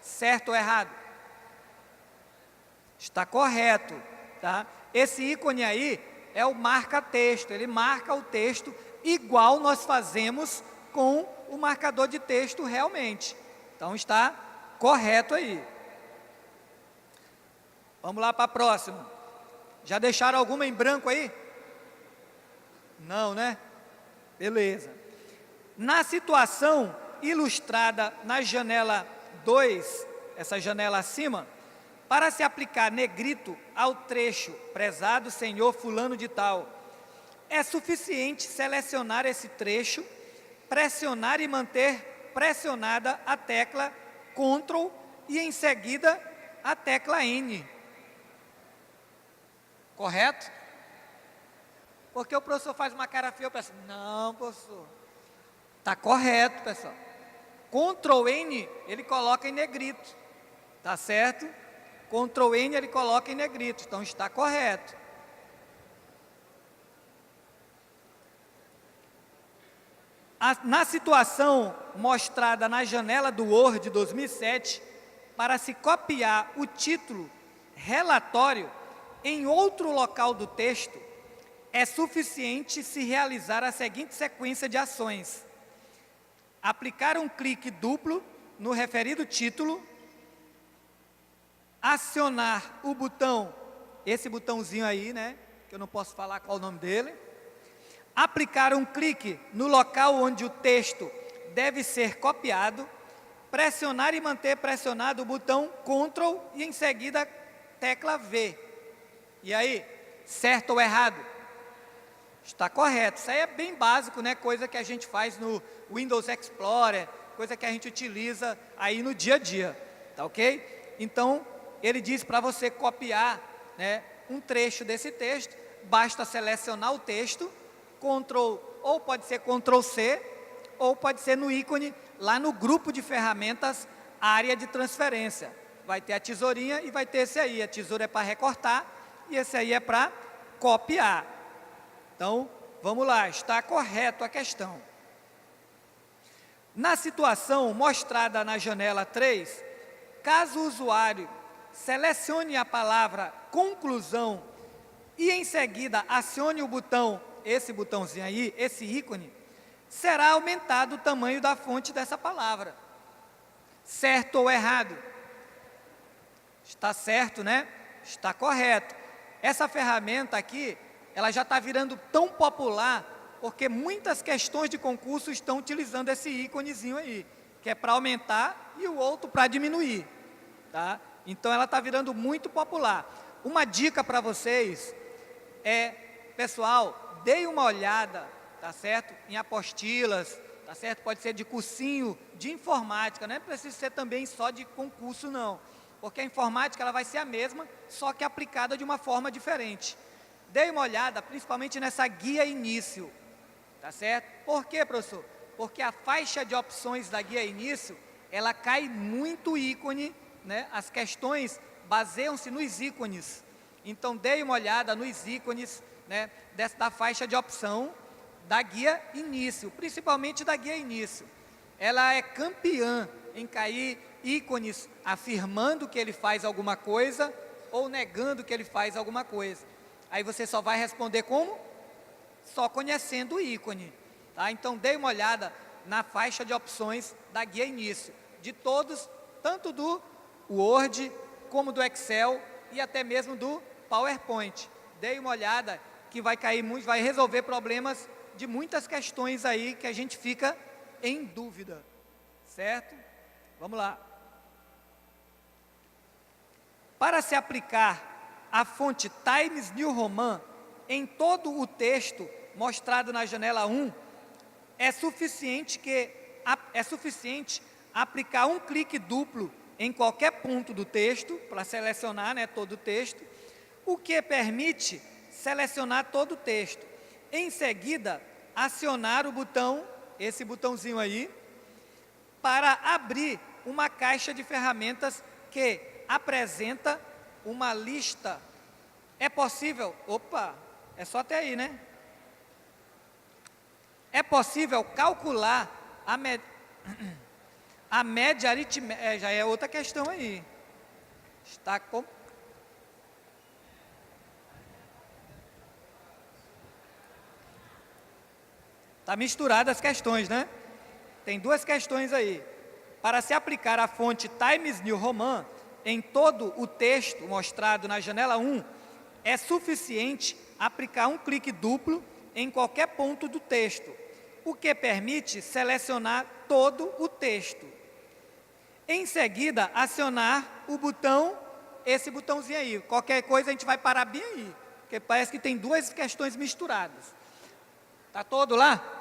S1: Certo ou errado? Está correto, tá? Esse ícone aí é o marca-texto, ele marca o texto igual nós fazemos com o marcador de texto realmente. Então, está correto aí. Vamos lá para a próxima. Já deixaram alguma em branco aí? Não, né? Beleza. Na situação ilustrada na janela 2, essa janela acima, para se aplicar negrito ao trecho, prezado senhor fulano de tal, é suficiente selecionar esse trecho, pressionar e manter pressionada a tecla Ctrl e em seguida a tecla N. Correto? Porque o professor faz uma cara feia, eu penso, não, professor, está correto, pessoal. Ctrl N, ele coloca em negrito, tá certo? Ctrl N, ele coloca em negrito, então está correto. Na situação mostrada na janela do Word 2007, para se copiar o título relatório em outro local do texto, é suficiente se realizar a seguinte sequência de ações: aplicar um clique duplo no referido título, acionar o botão, esse botãozinho aí, né, que eu não posso falar qual o nome dele, aplicar um clique no local onde o texto deve ser copiado, pressionar e manter pressionado o botão Ctrl e em seguida a tecla V. E aí, certo ou errado? Está correto. Isso aí é bem básico, né? Coisa que a gente faz no Windows Explorer, coisa que a gente utiliza aí no dia a dia, tá ok? Então, ele diz para você copiar, né, um trecho desse texto, basta selecionar o texto, Ctrl, ou pode ser Ctrl C, ou pode ser no ícone, lá no grupo de ferramentas, área de transferência. Vai ter a tesourinha e vai ter esse aí. A tesoura é para recortar e esse aí é para copiar. Então, vamos lá, está correto a questão. Na situação mostrada na janela 3, caso o usuário selecione a palavra conclusão e em seguida acione o botão, esse botãozinho aí, esse ícone, será aumentado o tamanho da fonte dessa palavra. Certo ou errado? Está certo, né? Está correto. Essa ferramenta aqui, ela já está virando tão popular, porque muitas questões de concurso estão utilizando esse íconezinho aí, que é para aumentar e o outro para diminuir, tá? Então, ela está virando muito popular. Uma dica para vocês é, pessoal, deem uma olhada, tá certo? Em apostilas, tá certo? Pode ser de cursinho de informática, não é preciso ser também só de concurso, não. Porque a informática ela vai ser a mesma, só que aplicada de uma forma diferente. Dê uma olhada, principalmente nessa guia início, tá certo? Por quê, professor? porque a faixa de opções da guia início, ela cai muito ícone, né? As questões baseiam-se nos ícones. Então, dei uma olhada nos ícones, né, da faixa de opção da guia início, principalmente da guia início. Ela é campeã em cair ícones afirmando que ele faz alguma coisa ou negando que ele faz alguma coisa. Aí você só vai responder como? Só conhecendo o ícone. Tá? Então, dê uma olhada na faixa de opções da guia início, de todos, tanto do Word, como do Excel e até mesmo do PowerPoint. Dê uma olhada que vai cair muito, vai resolver problemas de muitas questões aí que a gente fica em dúvida, certo? Vamos lá. Para se aplicar a fonte Times New Roman em todo o texto mostrado na janela 1, é suficiente aplicar um clique duplo em qualquer ponto do texto, para selecionar, né, todo o texto, o que permite selecionar todo o texto. Em seguida, acionar o botão, esse botãozinho aí, para abrir uma caixa de ferramentas que apresenta uma lista. É possível, é só até aí, né? É possível calcular a média aritmética, já é outra questão aí. Está misturado as questões, né? Tem duas questões aí. Para se aplicar a fonte Times New Roman em todo o texto mostrado na janela 1, é suficiente aplicar um clique duplo em qualquer ponto do texto, o que permite selecionar todo o texto. Em seguida, acionar o botão, esse botãozinho aí. Qualquer coisa a gente vai parar bem aí, porque parece que tem duas questões misturadas. Está todo lá?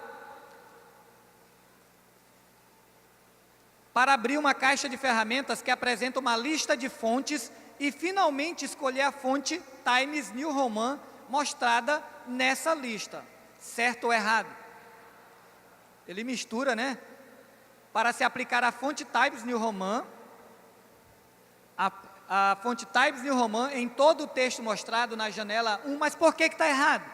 S1: Para abrir uma caixa de ferramentas que apresenta uma lista de fontes e finalmente escolher a fonte Times New Roman mostrada nessa lista. Certo ou errado? Ele mistura, né? Para se aplicar a fonte Times New Roman, a fonte Times New Roman em todo o texto mostrado na janela 1, mas por que está errado?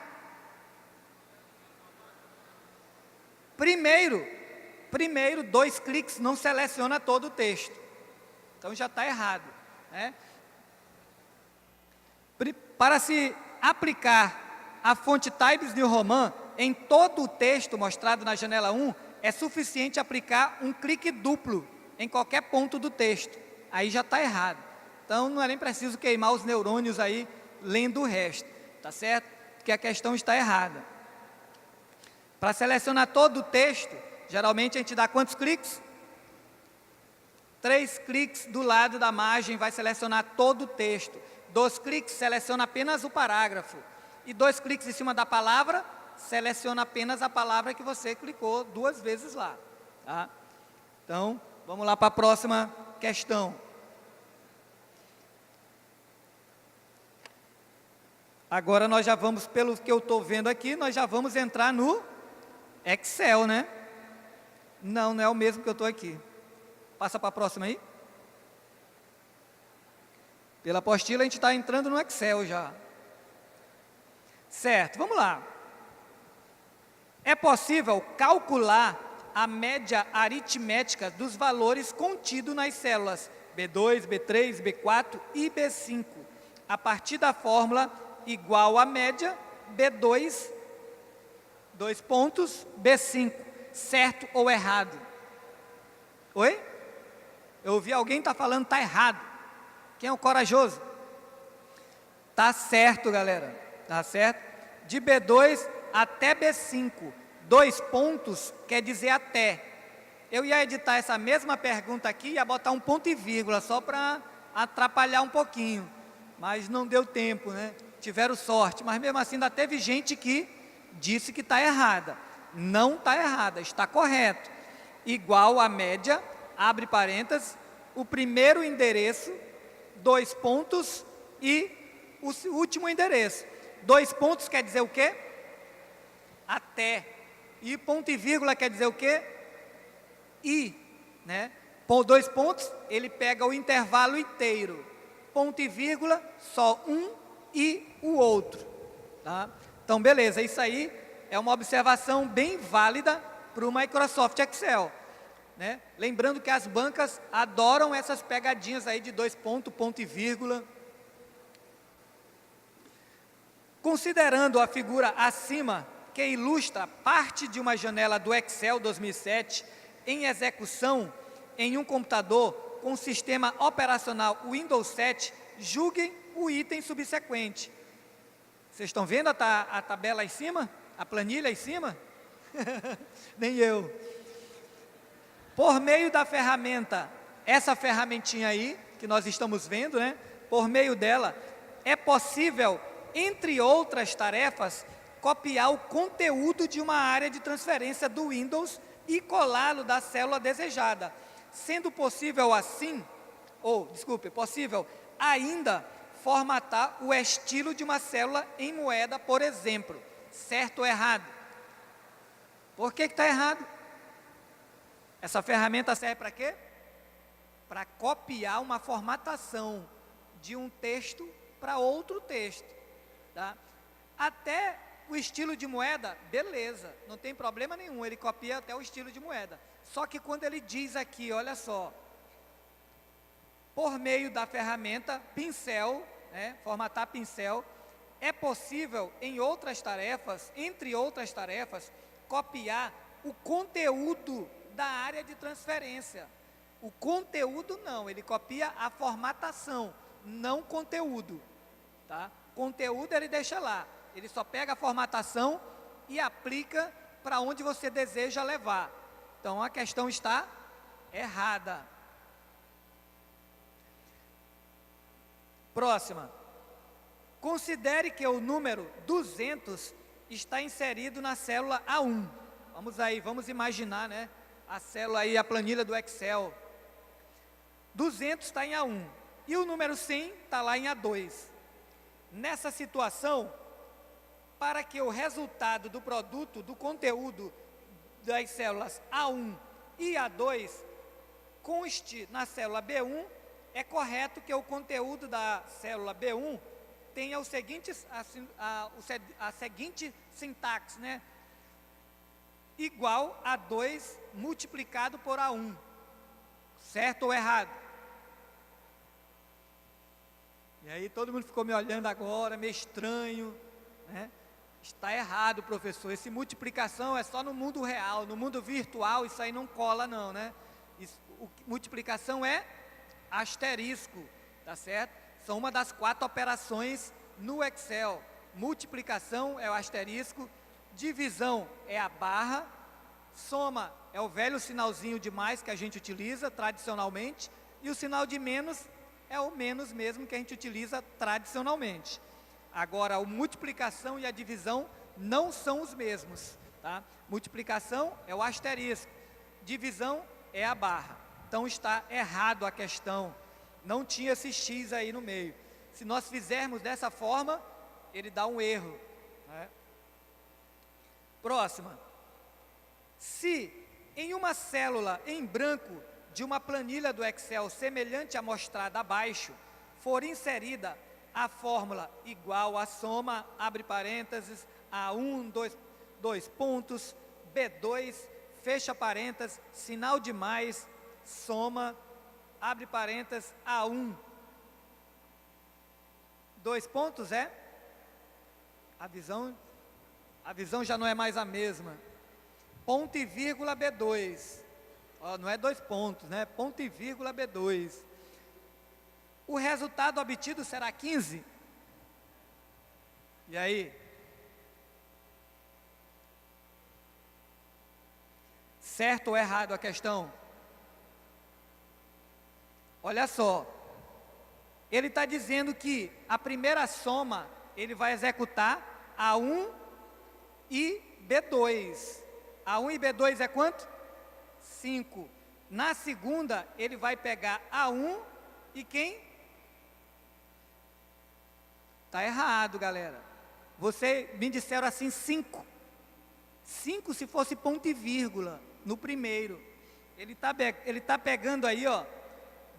S1: Primeiro, 2 cliques não seleciona todo o texto. Então, já está errado, né? Para se aplicar a fonte Times New Roman em todo o texto mostrado na janela 1, é suficiente aplicar um clique duplo em qualquer ponto do texto. Aí já está errado. Então, não é nem preciso queimar os neurônios aí lendo o resto, tá certo? Porque a questão está errada. Para selecionar todo o texto, geralmente a gente dá quantos cliques? 3 cliques do lado da margem vai selecionar todo o texto. 2 cliques seleciona apenas o parágrafo. E 2 cliques em cima da palavra, seleciona apenas a palavra que você clicou 2 vezes lá. Tá? Então, vamos lá para a próxima questão. Agora nós já vamos, pelo que eu estou vendo aqui, nós já vamos entrar no Excel, né? Não é o mesmo que eu estou aqui. Passa para a próxima aí. Pela apostila a gente está entrando no Excel já. Certo, vamos lá. É possível calcular a média aritmética dos valores contidos nas células B2, B3, B4 e B5, a partir da fórmula igual a média B2, 2 pontos, B5, certo ou errado? Oi? Eu ouvi alguém está falando está errado. Quem é o corajoso? Tá certo, galera. Tá certo? De B2 até B5. 2 pontos quer dizer até. Eu ia editar essa mesma pergunta aqui e ia botar um ponto e vírgula, só para atrapalhar um pouquinho. Mas não deu tempo, né? Tiveram sorte. Mas mesmo assim ainda teve gente que disse que está errada. Não está errada, está correto. Igual a média, abre parênteses, o primeiro endereço, 2 pontos e o último endereço. 2 pontos quer dizer o quê? Até. E ponto e vírgula quer dizer o quê? e, né? Por 2 pontos, ele pega o intervalo inteiro. Ponto e vírgula, só um e o outro. Tá? Então, beleza, isso aí é uma observação bem válida para o Microsoft Excel. Né? Lembrando que as bancas adoram essas pegadinhas aí de 2 pontos, ponto e vírgula. Considerando a figura acima, que ilustra parte de uma janela do Excel 2007 em execução em um computador com sistema operacional Windows 7, julguem o item subsequente. Vocês estão vendo a tabela aí em cima? A planilha aí em cima? Nem eu. Por meio da ferramenta, essa ferramentinha aí, que nós estamos vendo, né? Por meio dela, é possível, entre outras tarefas, copiar o conteúdo de uma área de transferência do Windows e colá-lo da célula desejada. Sendo possível assim, possível ainda formatar o estilo de uma célula em moeda, por exemplo. Certo ou errado? Por que está errado? Essa ferramenta serve para quê? Para copiar uma formatação de um texto para outro texto. Tá? Até o estilo de moeda, beleza, não tem problema nenhum, ele copia até o estilo de moeda. Só que quando ele diz aqui, olha só, por meio da ferramenta pincel, né, formatar pincel, é possível entre outras tarefas, copiar o conteúdo da área de transferência. O conteúdo não, ele copia a formatação, não conteúdo. Tá? Conteúdo ele deixa lá, ele só pega a formatação e aplica para onde você deseja levar. Então, a questão está errada. Próxima. Considere que o número 200 está inserido na célula A1. Vamos aí, vamos imaginar, né? A célula aí, a planilha do Excel. 200 está em A1 e o número 100 está lá em A2. Nessa situação, para que o resultado do produto, do conteúdo das células A1 e A2 conste na célula B1, é correto que o conteúdo da célula B1 tenha a seguinte sintaxe, né? Igual a 2 multiplicado por A1. Certo ou errado? E aí todo mundo ficou me olhando agora, meio estranho, né? Está errado, professor, esse multiplicação é só no mundo real, no mundo virtual isso aí não cola não, né? Multiplicação é asterisco, tá certo? São uma das 4 operações no Excel. Multiplicação é o asterisco, divisão é a barra, soma é o velho sinalzinho de mais que a gente utiliza tradicionalmente, e o sinal de menos é o menos mesmo que a gente utiliza tradicionalmente. Agora, a multiplicação e a divisão não são os mesmos. Tá? Multiplicação é o asterisco, divisão é a barra. Então, está errado a questão. Não tinha esse X aí no meio. Se nós fizermos dessa forma, ele dá um erro. Né? Próxima. Se em uma célula em branco de uma planilha do Excel semelhante à mostrada abaixo, for inserida a fórmula igual a soma, abre parênteses, A1, 2 pontos, B2, fecha parênteses, sinal de mais, soma, abre parênteses, A1. 2 pontos é? A visão já não é mais a mesma. Ponto e vírgula B2. Ó, não é 2 pontos, né? Ponto e vírgula B2. O resultado obtido será 15? E aí? Certo ou errado a questão? Olha só. Ele está dizendo que a primeira soma, ele vai executar A1 e B2. A1 e B2 é quanto? 5. Na segunda, ele vai pegar A1 e quem? Está errado, galera. Você me disseram assim 5. 5 se fosse ponto e vírgula no primeiro. ele tá pegando aí, ó,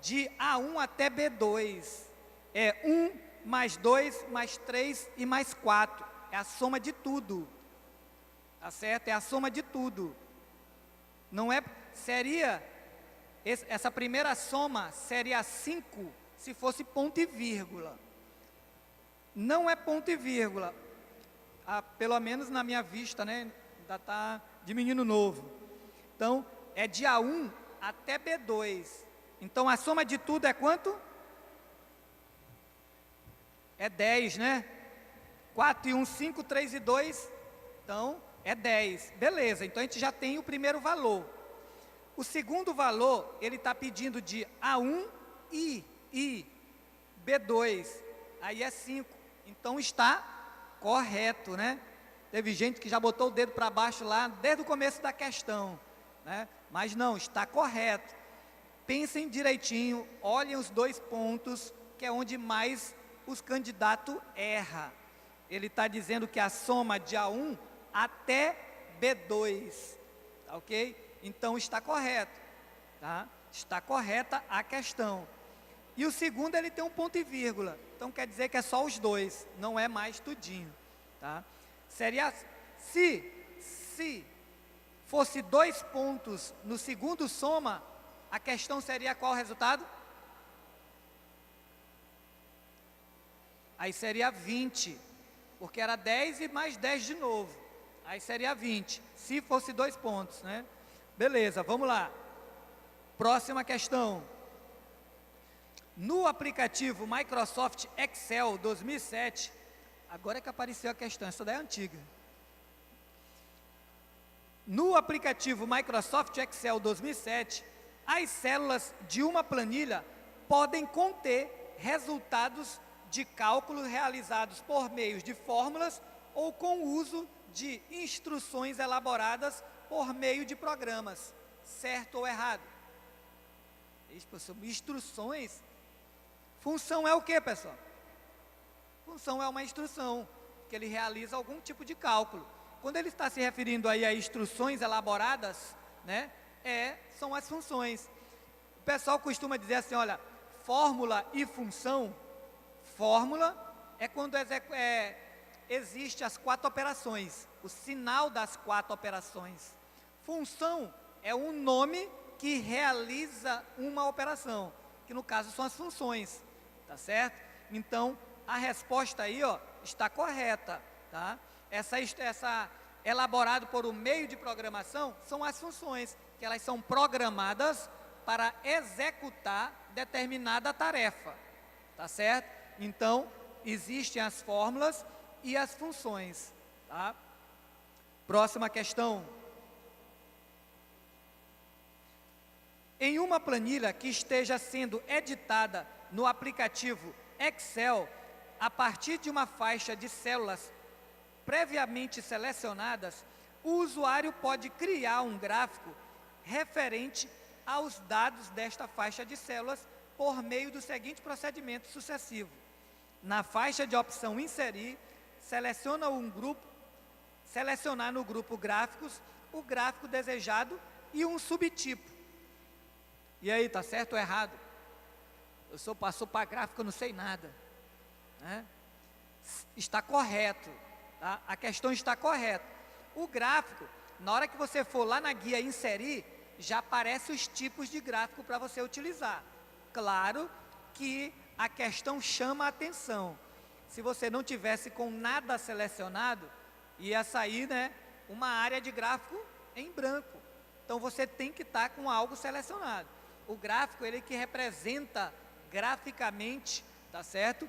S1: de A1 até B2. É 1 mais 2 mais 3 e mais 4. É a soma de tudo. Tá certo? É a soma de tudo. Não é, essa primeira soma seria 5 se fosse ponto e vírgula. Não é ponto e vírgula. Pelo menos na minha vista, né? Ainda está de menino novo. Então, é de A1 até B2. Então, a soma de tudo é quanto? É 10, né? 4 e 1, 5, 3 e 2. Então, é 10. Beleza, então a gente já tem o primeiro valor. O segundo valor, ele está pedindo de A1 e B2. Aí é 5. Então, está correto, né? Teve gente que já botou o dedo para baixo lá desde o começo da questão, né? Mas não, está correto. Pensem direitinho, olhem os 2 pontos, que é onde mais os candidatos erram. Ele está dizendo que a soma de A1 até B2, tá ok? Então está correto, tá? Está correta a questão. E o segundo, ele tem um ponto e vírgula, então quer dizer que é só os 2, não é mais tudinho, tá? Seria, se fosse 2 pontos no segundo soma, a questão seria qual o resultado? Aí seria 20, porque era 10 e mais 10 de novo. Aí seria 20, se fosse 2 pontos, né? Beleza, vamos lá. Próxima questão. No aplicativo Microsoft Excel 2007, agora é que apareceu a questão, essa daí é antiga. No aplicativo Microsoft Excel 2007, as células de uma planilha podem conter resultados de cálculos realizados por meio de fórmulas ou com o uso de instruções elaboradas por meio de programas, certo ou errado? Instruções. Função é o que, pessoal? Função é uma instrução, que ele realiza algum tipo de cálculo. Quando ele está se referindo aí a instruções elaboradas, né, são as funções. O pessoal costuma dizer assim, olha, fórmula e função. Fórmula é quando existe as 4 operações, o sinal das 4 operações. Função é um nome que realiza uma operação, que no caso são as funções, tá certo? Então, a resposta aí, ó, está correta, tá? Essa elaborado por um meio de programação são as funções, que elas são programadas para executar determinada tarefa, tá certo? Então, existem as fórmulas e as funções, tá? Próxima questão. Em uma planilha que esteja sendo editada no aplicativo Excel, a partir de uma faixa de células previamente selecionadas, o usuário pode criar um gráfico referente aos dados desta faixa de células por meio do seguinte procedimento sucessivo. Na faixa de opção inserir, selecionar no grupo gráficos, o gráfico desejado e um subtipo. E aí, tá certo ou errado? Passou para gráfico, eu não sei nada, né? Está correto, tá? A questão está correta. O gráfico, na hora que você for lá na guia inserir, já aparece os tipos de gráfico para você utilizar. Claro que a questão chama a atenção. Se você não tivesse com nada selecionado, ia sair, né, uma área de gráfico em branco. Então você tem que estar com algo selecionado. O gráfico, ele que representa graficamente, tá certo?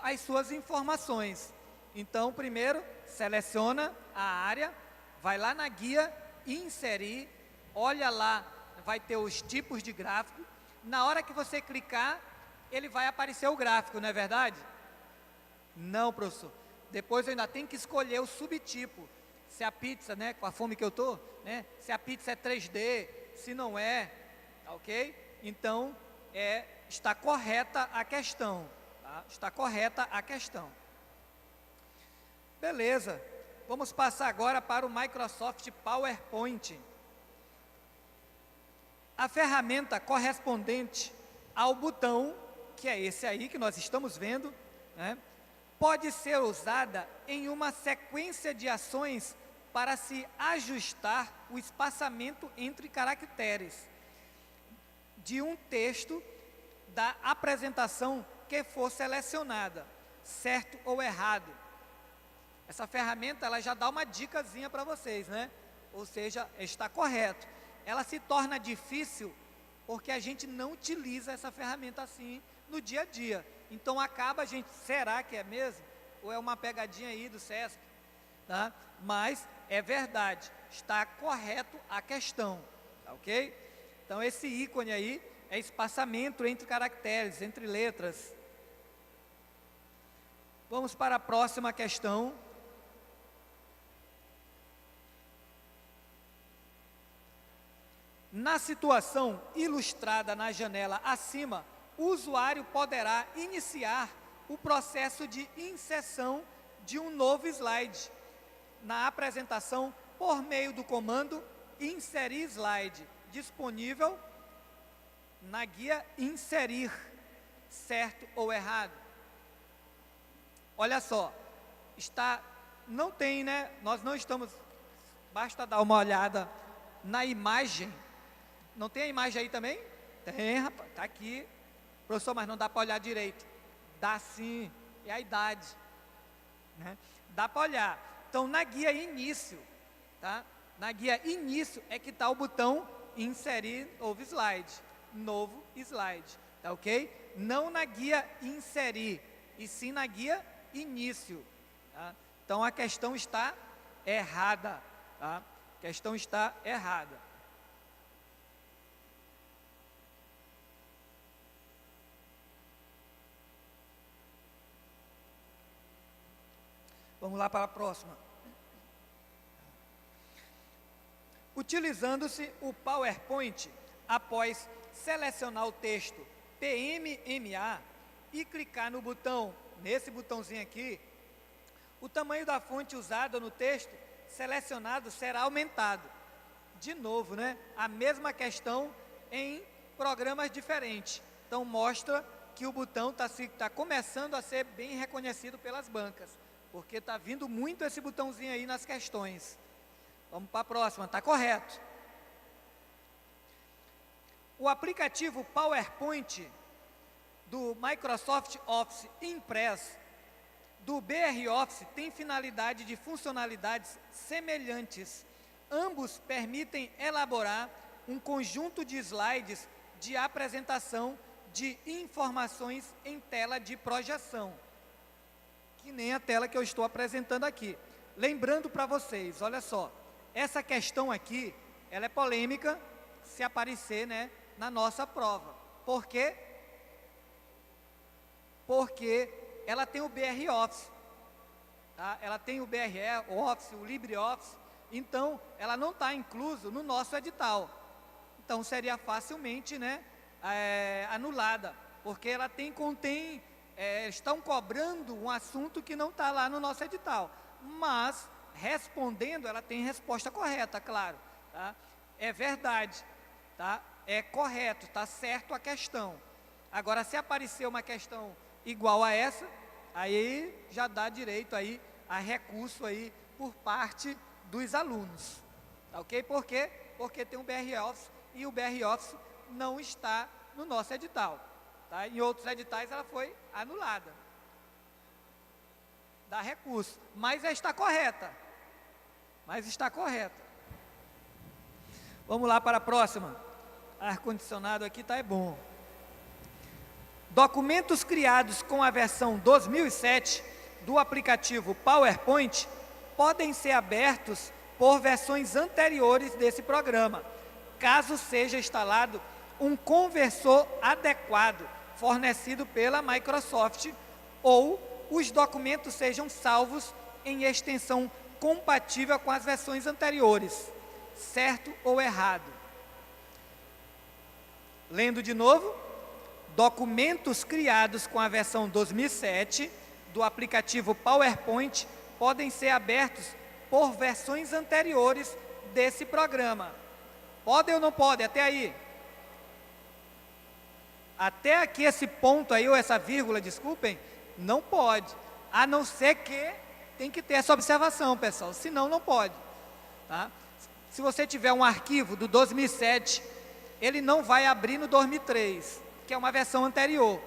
S1: As suas informações. Então, primeiro, seleciona a área, vai lá na guia, inserir, olha lá, vai ter os tipos de gráfico. Na hora que você clicar, ele vai aparecer o gráfico, não é verdade? Não, professor. Depois eu ainda tenho que escolher o subtipo. Se a pizza, né, com a fome que eu tô, né, se a pizza é 3D, se não é, tá ok? Então, está correta a questão, tá? Está correta a questão. Beleza, vamos passar agora para o Microsoft PowerPoint. A ferramenta correspondente ao botão, que é esse aí que nós estamos vendo, né, pode ser usada em uma sequência de ações para se ajustar o espaçamento entre caracteres de um texto da apresentação que for selecionada, certo ou errado. Essa ferramenta, ela já dá uma dicasinha para vocês, né? Ou seja, está correto. Ela se torna difícil porque a gente não utiliza essa ferramenta assim no dia a dia. Então acaba a gente, será que é mesmo? Ou é uma pegadinha aí do SESC? Tá? Mas é verdade, está correto a questão, tá ok? Então esse ícone aí é espaçamento entre caracteres, entre letras. Vamos para a próxima questão. Na situação ilustrada na janela acima, o usuário poderá iniciar o processo de inserção de um novo slide na apresentação por meio do comando inserir slide, disponível na guia inserir, certo ou errado. Olha só, não tem, né? Nós não estamos, basta dar uma olhada na imagem. Não tem a imagem aí também? Tem, rapaz, está aqui. Professor, mas não dá para olhar direito. Dá sim, é a idade, né? Dá para olhar. Então, na guia início, tá? Na guia início é que está o botão inserir novo slide. Novo slide, tá ok? Não na guia inserir, e sim na guia início, tá? Então, a questão está errada, tá? A questão está errada. Vamos lá para a próxima. Utilizando-se o PowerPoint, após selecionar o texto PMMA e clicar no botão, nesse botãozinho aqui, o tamanho da fonte usada no texto selecionado será aumentado. De novo, né? A mesma questão em programas diferentes. Então, mostra que o botão está começando a ser bem reconhecido pelas bancas, porque está vindo muito esse botãozinho aí nas questões. Vamos para a próxima, está correto. O aplicativo PowerPoint do Microsoft Office Impress, do BR Office, tem finalidade de funcionalidades semelhantes. Ambos permitem elaborar um conjunto de slides de apresentação de informações em tela de projeção, que nem a tela que eu estou apresentando aqui. Lembrando para vocês, olha só, essa questão aqui, ela é polêmica se aparecer, né, na nossa prova. Por quê? Porque ela tem o BR Office, tá? Ela tem o BR Office, o LibreOffice, então ela não está incluso no nosso edital. Então seria facilmente, né, anulada, porque ela estão cobrando um assunto que não está lá no nosso edital, mas respondendo, ela tem resposta correta, claro, tá? É verdade, tá? É correto, está certo a questão. Agora, se aparecer uma questão igual a essa, aí já dá direito aí a recurso aí por parte dos alunos, tá ok? Por quê? Porque tem um BR Office e o BR Office não está no nosso edital, tá? Em outros editais ela foi anulada. Dá recurso, mas está correta. Vamos lá para a próxima. Ar-condicionado aqui está bom. Documentos criados com a versão 2007 do aplicativo PowerPoint podem ser abertos por versões anteriores desse programa, caso seja instalado um conversor adequado fornecido pela Microsoft ou os documentos sejam salvos em extensão compatível com as versões anteriores, certo ou errado. Lendo de novo, documentos criados com a versão 2007 do aplicativo PowerPoint podem ser abertos por versões anteriores desse programa. Pode ou não pode? Até aí? Até aqui esse ponto aí, ou essa vírgula, desculpem, não pode. A não ser que tem que ter essa observação, pessoal, senão não pode. Tá? Se você tiver um arquivo do 2007, ele não vai abrir no 2003, que é uma versão anterior.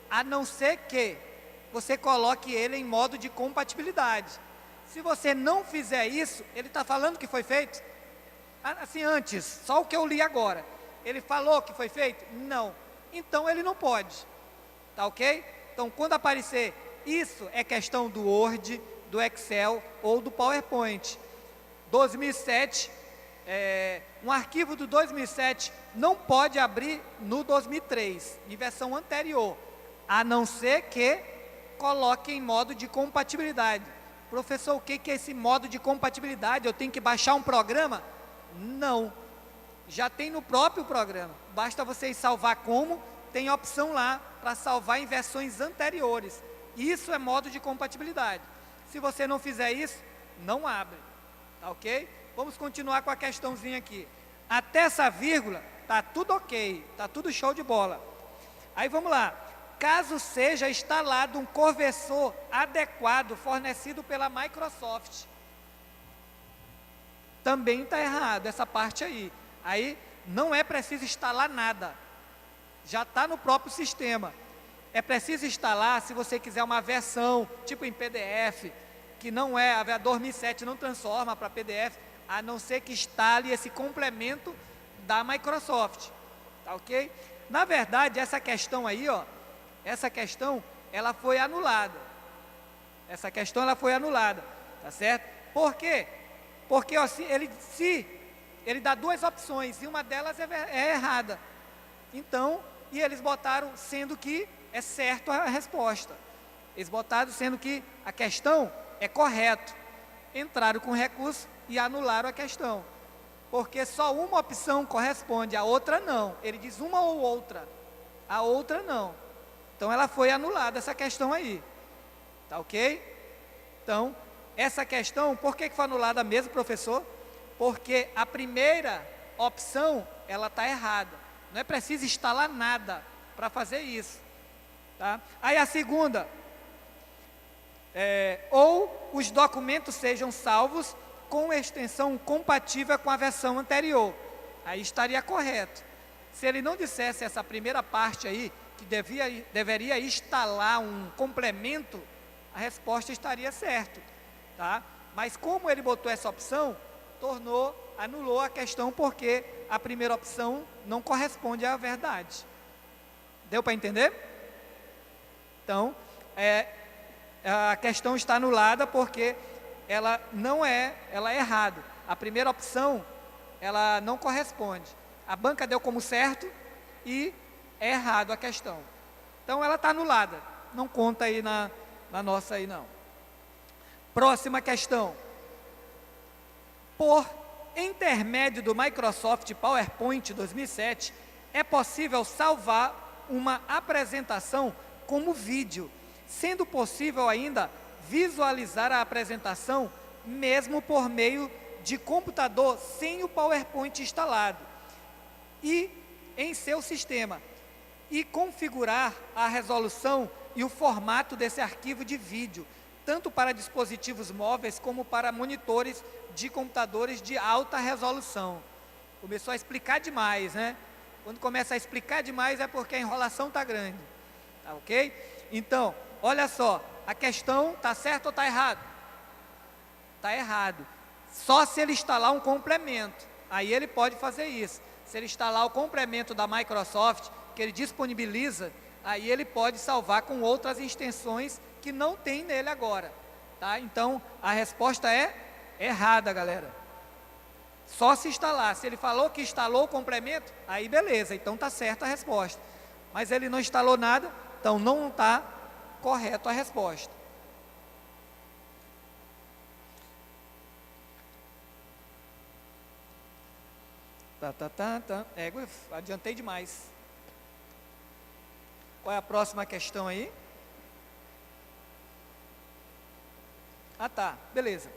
S1: A não ser que você coloque ele em modo de compatibilidade. Se você não fizer isso, ele está falando que foi feito? Assim, antes, só o que eu li agora. Ele falou que foi feito? Não. Então, ele não pode. Tá ok? Então, quando aparecer, isso é questão do Word, do Excel ou do PowerPoint. 2007, um arquivo do 2007 não pode abrir no 2003, em versão anterior, a não ser que coloque em modo de compatibilidade. Professor, o que é esse modo de compatibilidade? Eu tenho que baixar um programa? Não, já tem no próprio programa, basta vocês salvar como, tem a opção lá para salvar em versões anteriores. Isso é modo de compatibilidade. Se você não fizer isso, não abre, tá ok? Vamos continuar com a questãozinha aqui. Até essa vírgula, tá tudo ok, tá tudo show de bola. Aí vamos lá. Caso seja instalado um conversor adequado fornecido pela Microsoft, também está errado essa parte aí. Aí não é preciso instalar nada, já está no próprio sistema. É preciso instalar se você quiser uma versão, tipo em PDF, que não é, a 2007 não transforma para PDF, a não ser que instale esse complemento da Microsoft, tá ok? Na verdade, essa questão aí, ó, essa questão, ela foi anulada. Essa questão, ela foi anulada, tá certo? Por quê? Porque ó, ele dá duas opções, e uma delas é errada. Então, e eles botaram, sendo que é certo a resposta. Eles botaram, sendo que a questão é correta. Entraram com recurso e anularam a questão. Porque só uma opção corresponde, a outra não. Ele diz uma ou outra, a outra não. Então, ela foi anulada, essa questão aí. Tá ok? Então, essa questão, por que foi anulada mesmo, professor? Porque a primeira opção, ela está errada. Não é preciso instalar nada para fazer isso. Tá? Aí a segunda, ou os documentos sejam salvos com extensão compatível com a versão anterior. Aí estaria correto. Se ele não dissesse essa primeira parte aí, que deveria instalar um complemento, a resposta estaria certa, tá? Mas como ele botou essa opção, anulou a questão, porque a primeira opção não corresponde à verdade. Deu para entender? Então, a questão está anulada porque ela é errada. A primeira opção, ela não corresponde. A banca deu como certo e é errado a questão. Então, ela está anulada. Não conta aí na nossa aí, não. Próxima questão. Por intermédio do Microsoft PowerPoint 2007, é possível salvar uma apresentação como vídeo, sendo possível ainda visualizar a apresentação mesmo por meio de computador sem o PowerPoint instalado e em seu sistema, e configurar a resolução e o formato desse arquivo de vídeo, tanto para dispositivos móveis como para monitores de computadores de alta resolução. Começou a explicar demais, né? Quando começa a explicar demais é porque a enrolação está grande, tá ok? Então, olha só, a questão está certa ou está errado? Está errado. Só se ele instalar um complemento, aí ele pode fazer isso. Se ele instalar o complemento da Microsoft, que ele disponibiliza, aí ele pode salvar com outras extensões que não tem nele agora, tá? Então, a resposta é errada, galera. Só se instalar. Se ele falou que instalou o complemento, aí beleza, então está certa a resposta. Mas ele não instalou nada, então não está correto a resposta. Adiantei demais. Qual é a próxima questão aí? Tá, beleza.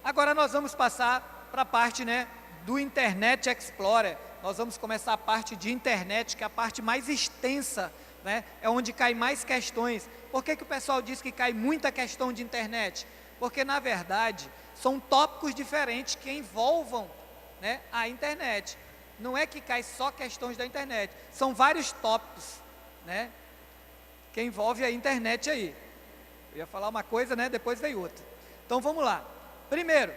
S1: Agora nós vamos passar para a parte, né, do Internet Explorer, nós vamos começar a parte de internet, que é a parte mais extensa, né? É onde cai mais questões. Por que o pessoal diz que cai muita questão de internet? Porque, na verdade, são tópicos diferentes que envolvam, né, a internet. Não é que cai só questões da internet, são vários tópicos, né, que envolve a internet aí. Eu ia falar uma coisa, né, depois veio outra. Então vamos lá. Primeiro,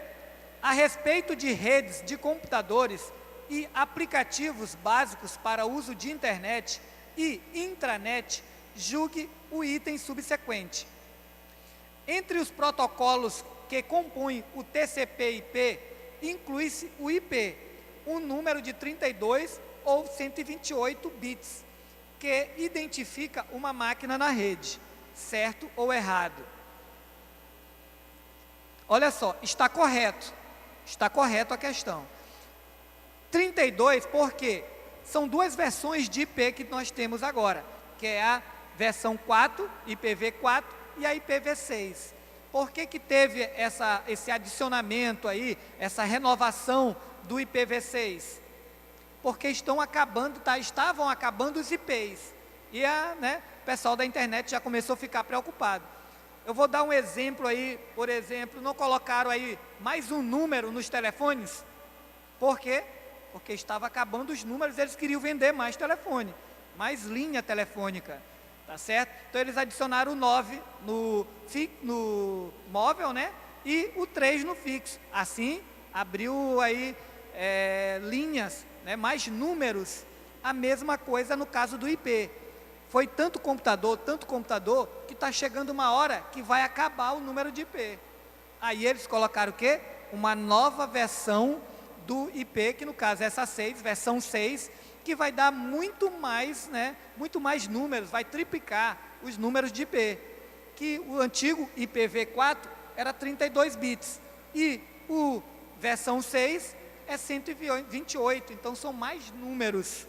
S1: a respeito de redes de computadores e aplicativos básicos para uso de internet e intranet, julgue o item subsequente. Entre os protocolos que compõem o TCP/IP, inclui-se o IP, um número de 32 ou 128 bits, que identifica uma máquina na rede, certo ou errado? Olha só, está correto a questão. 32, porque são duas versões de IP que nós temos agora, que é a versão 4, IPv4, e a IPv6. Por que teve esse adicionamento aí, essa renovação do IPv6? Porque estavam acabando os IPs. E o pessoal da internet já começou a ficar preocupado. Eu vou dar um exemplo aí, por exemplo, não colocaram aí mais um número nos telefones? Por quê? Porque estava acabando os números, eles queriam vender mais telefone, mais linha telefônica. Tá certo? Então eles adicionaram o 9 no móvel, né? E o 3 no fixo. Assim, abriu aí linhas, né? Mais números. A mesma coisa no caso do IP. Foi tanto computador, que está chegando uma hora que vai acabar o número de IP. Aí eles colocaram o quê? Uma nova versão do IP, que no caso é essa 6, versão 6, que vai dar muito mais, né, muito mais números, vai triplicar os números de IP, que o antigo IPv4 era 32 bits, e o versão 6 é 128, então são mais números,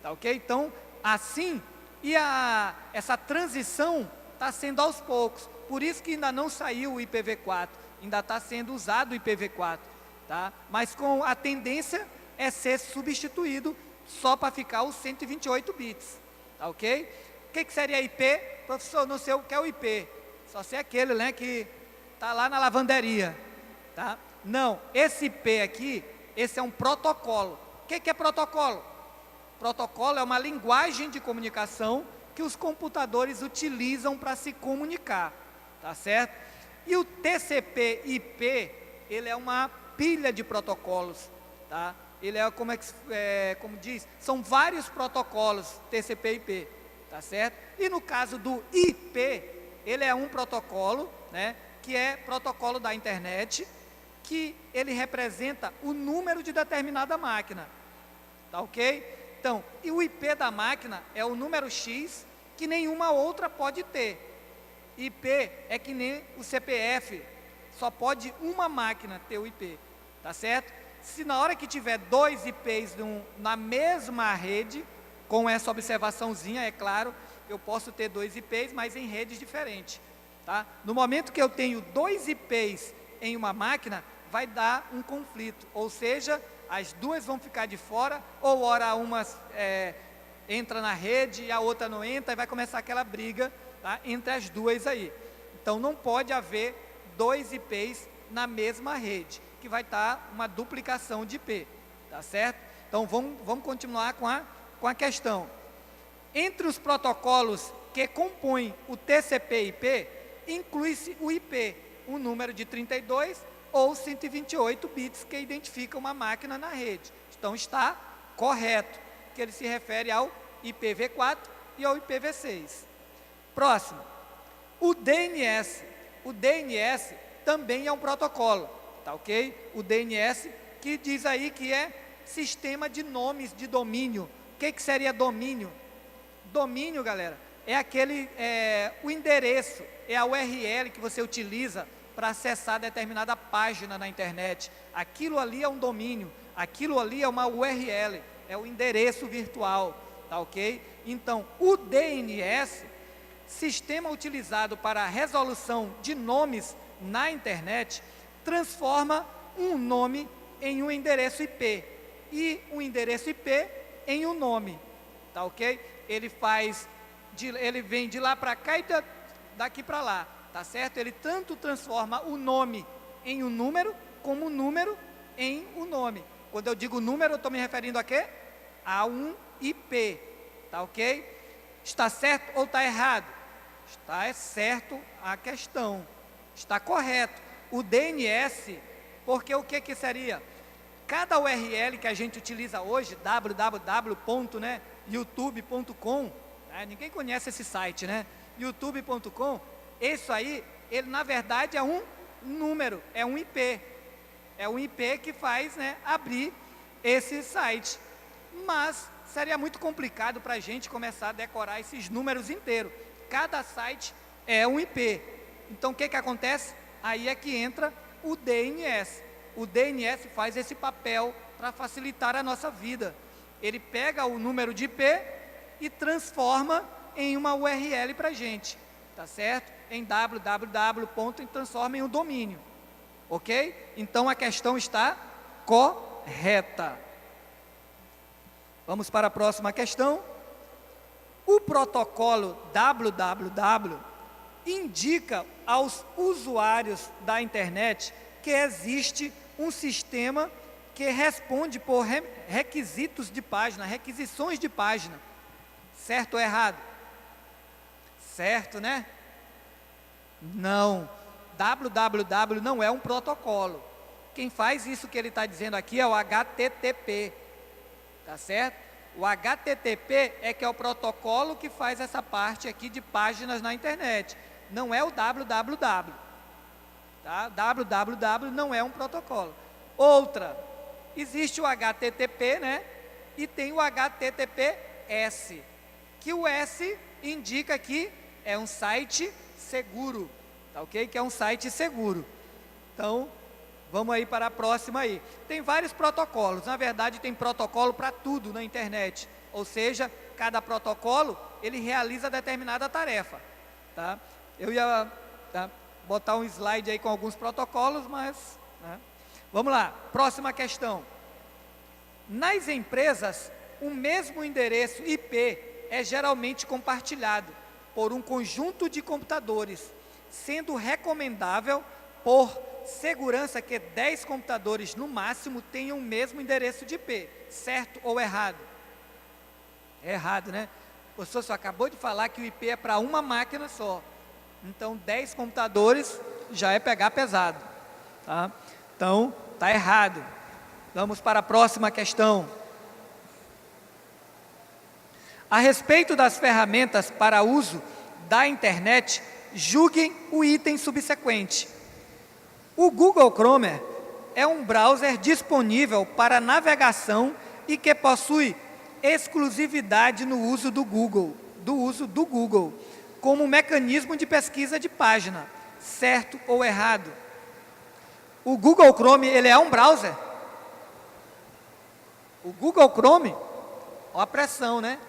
S1: tá ok? Então, assim, essa transição está sendo aos poucos, por isso que ainda não saiu o IPv4, ainda está sendo usado o IPv4, tá? Mas com a tendência é ser substituído só para ficar os 128 bits, tá ok? O que seria IP? Professor, não sei o que é o IP, só sei aquele, né, que está lá na lavanderia, tá? Não, esse IP aqui, esse é um protocolo. O que é protocolo? Protocolo é uma linguagem de comunicação que os computadores utilizam para se comunicar, tá certo? E o TCP/IP, ele é uma pilha de protocolos, tá? Ele é, como diz, são vários protocolos TCP/IP, tá certo? E no caso do IP, ele é um protocolo, né, que é protocolo da internet, que ele representa o número de determinada máquina, tá ok? Então, e o IP da máquina é o número X que nenhuma outra pode ter. IP é que nem o CPF, só pode uma máquina ter o IP, tá certo? Se na hora que tiver dois IPs na mesma rede, com essa observaçãozinha, é claro, eu posso ter dois IPs, mas em redes diferentes, tá? No momento que eu tenho dois IPs em uma máquina, vai dar um conflito, ou seja, as duas vão ficar de fora, ou ora uma entra na rede e a outra não entra, e vai começar aquela briga, tá, entre as duas aí. Então não pode haver dois IPs na mesma rede, que vai estar uma duplicação de IP, tá certo? Então vamos continuar com a questão. Entre os protocolos que compõem o TCP/IP, inclui-se o IP, um número de 32 ou 128 bits que identifica uma máquina na rede. Então está correto, que ele se refere ao IPv4 e ao IPv6. Próximo, o DNS. O DNS também é um protocolo, tá ok? O DNS, que diz aí que é sistema de nomes de domínio. O que seria domínio? Domínio, galera, é o endereço, é a URL que você utiliza para acessar determinada página na internet. Aquilo ali é um domínio, aquilo ali é uma URL, é o endereço virtual, tá ok? Então, o DNS, sistema utilizado para a resolução de nomes na internet, transforma um nome em um endereço IP, e um endereço IP em um nome, tá ok? Ele vem de lá para cá e daqui para lá, tá certo? Ele tanto transforma o nome em um número, como o número em um nome. Quando eu digo número, eu estou me referindo a quê? A um IP, tá ok? Está certo ou está errado? Está certo a questão, está correto. O DNS, porque o que seria? Cada URL que a gente utiliza hoje, www.youtube.com, né? Ninguém conhece esse site, né? youtube.com, isso aí, ele na verdade é um número, é um IP. É um IP que faz, né, abrir esse site. Mas seria muito complicado para a gente começar a decorar esses números inteiros. Cada site é um IP. Então, o que acontece? Aí é que entra o DNS. O DNS faz esse papel para facilitar a nossa vida. Ele pega o número de IP e transforma em uma URL para a gente, tá certo? Em www. E transforma em um domínio, ok? Então, a questão está correta. Vamos para a próxima questão. O protocolo www indica aos usuários da internet que existe um sistema que responde por requisitos de página, requisições de página. Certo ou errado? Certo, né? Não. www não é um protocolo. Quem faz isso que ele está dizendo aqui é o HTTP. Tá certo? O HTTP é que é o protocolo que faz essa parte aqui de páginas na internet. Não é o www. Tá? www não é um protocolo. Outra, existe o HTTP, né? E tem o HTTPS, que o S indica que é um site seguro, tá ok? Que é um site seguro. Então, vamos aí para a próxima aí. Tem vários protocolos, na verdade tem protocolo para tudo na internet. Ou seja, cada protocolo, ele realiza determinada tarefa, tá? Eu ia botar um slide aí com alguns protocolos, mas... né? Vamos lá, próxima questão. Nas empresas, o mesmo endereço IP é geralmente compartilhado por um conjunto de computadores, sendo recomendável, por segurança, que 10 computadores no máximo tenham o mesmo endereço de IP. Certo ou errado? É errado, né? O professor só acabou de falar que o IP é para uma máquina só. Então, 10 computadores já é pegar pesado. Tá? Então, está errado. Vamos para a próxima questão. A respeito das ferramentas para uso da internet, julguem o item subsequente. O Google Chrome é um browser disponível para navegação e que possui exclusividade no uso do Google, como mecanismo de pesquisa de página. Certo ou errado? O Google Chrome, ele é um browser? O Google Chrome, ó a pressão, né?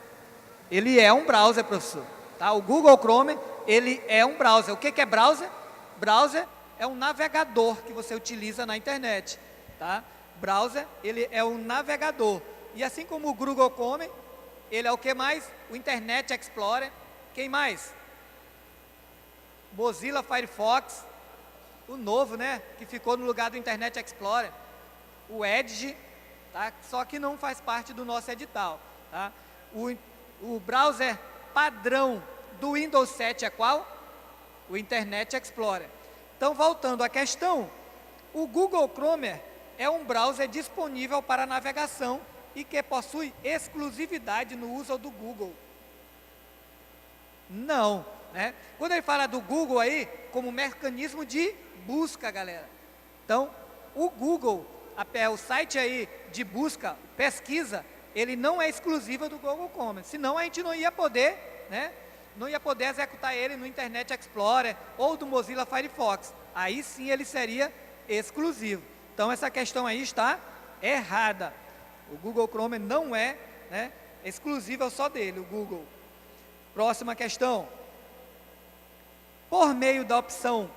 S1: Ele é um browser, professor. Tá? O Google Chrome, ele é um browser. O que é browser? Browser é um navegador que você utiliza na internet. Tá? Browser, ele é um navegador. E assim como o Google Chrome, ele é o que mais? O Internet Explorer. Quem mais? Mozilla Firefox, o novo, né? Que ficou no lugar do Internet Explorer. O Edge, tá? Só que não faz parte do nosso edital. Tá? O browser padrão do Windows 7 é qual? O Internet Explorer. Então, voltando à questão, o Google Chrome é um browser disponível para navegação e que possui exclusividade no uso do Google. Não, né? Quando ele fala do Google aí, como mecanismo de busca, galera. Então, o Google, o site aí de busca, pesquisa, ele não é exclusivo do Google Chrome, senão a gente não ia poder, né? Não ia poder executar ele no Internet Explorer ou do Mozilla Firefox. Aí sim ele seria exclusivo. Então essa questão aí está errada. O Google Chrome não é, né, exclusivo só dele, o Google. Próxima questão. Por meio da opção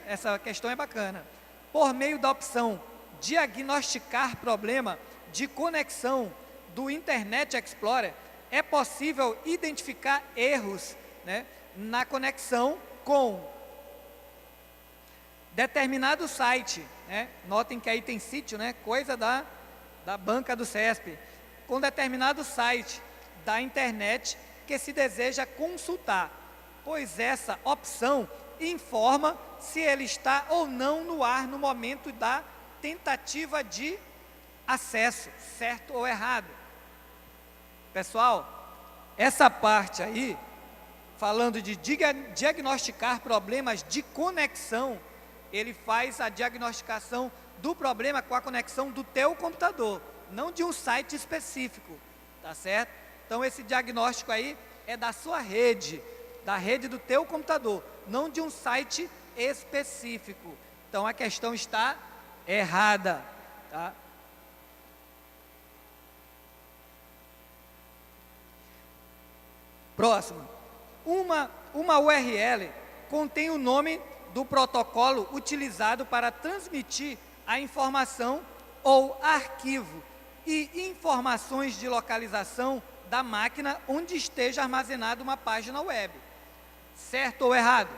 S1: essa questão é bacana. Por meio da opção diagnosticar problema, de conexão do Internet Explorer, é possível identificar erros, né, na conexão com determinado site, né? Notem que aí tem sítio, né? Coisa da banca do CESP, com determinado site da internet que se deseja consultar, pois essa opção informa se ele está ou não no ar no momento da tentativa de acesso, certo ou errado. Pessoal, essa parte aí, falando de diagnosticar problemas de conexão, ele faz a diagnosticação do problema com a conexão do teu computador, não de um site específico, tá certo? Então esse diagnóstico aí é da sua rede, da rede do teu computador, não de um site específico. Então a questão está errada, tá? Próximo. Uma URL contém o nome do protocolo utilizado para transmitir a informação ou arquivo e informações de localização da máquina onde esteja armazenada uma página web. Certo ou errado?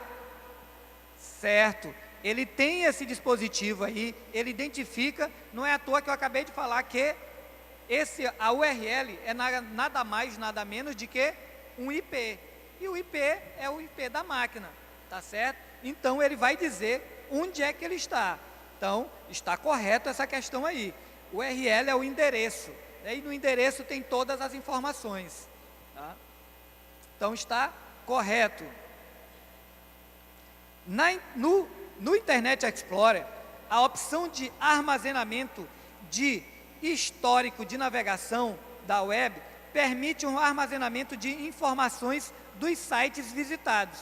S1: Certo. Ele tem esse dispositivo aí, ele identifica, não é à toa que eu acabei de falar que a URL é nada mais, nada menos de que um IP. E o IP é o IP da máquina, tá certo? Então ele vai dizer onde é que ele está. Então, está correto essa questão aí. O URL é o endereço, né? E no endereço tem todas as informações, tá? Então está correto. No Internet Explorer, a opção de armazenamento de histórico de navegação da web permite um armazenamento de informações dos sites visitados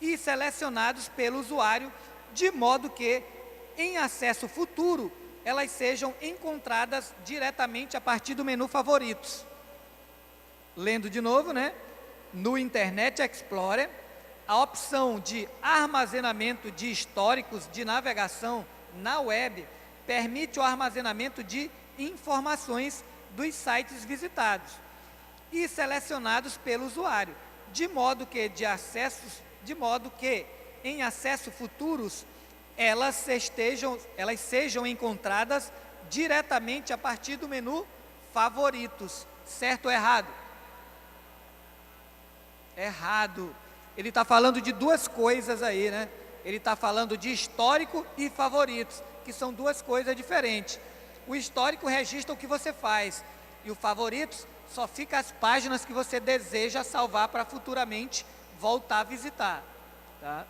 S1: e selecionados pelo usuário, de modo que, em acesso futuro, elas sejam encontradas diretamente a partir do menu Favoritos. Lendo de novo, né? No Internet Explorer, a opção de armazenamento de históricos de navegação na web permite o armazenamento de informações dos sites visitados e selecionados pelo usuário, de modo que em acesso futuros elas sejam encontradas diretamente a partir do menu Favoritos. Certo ou errado? Errado. Ele está falando de duas coisas aí, né? Ele está falando de histórico e favoritos, que são duas coisas diferentes. O histórico registra o que você faz, e o favoritos só fica as páginas que você deseja salvar para futuramente voltar a visitar, tá?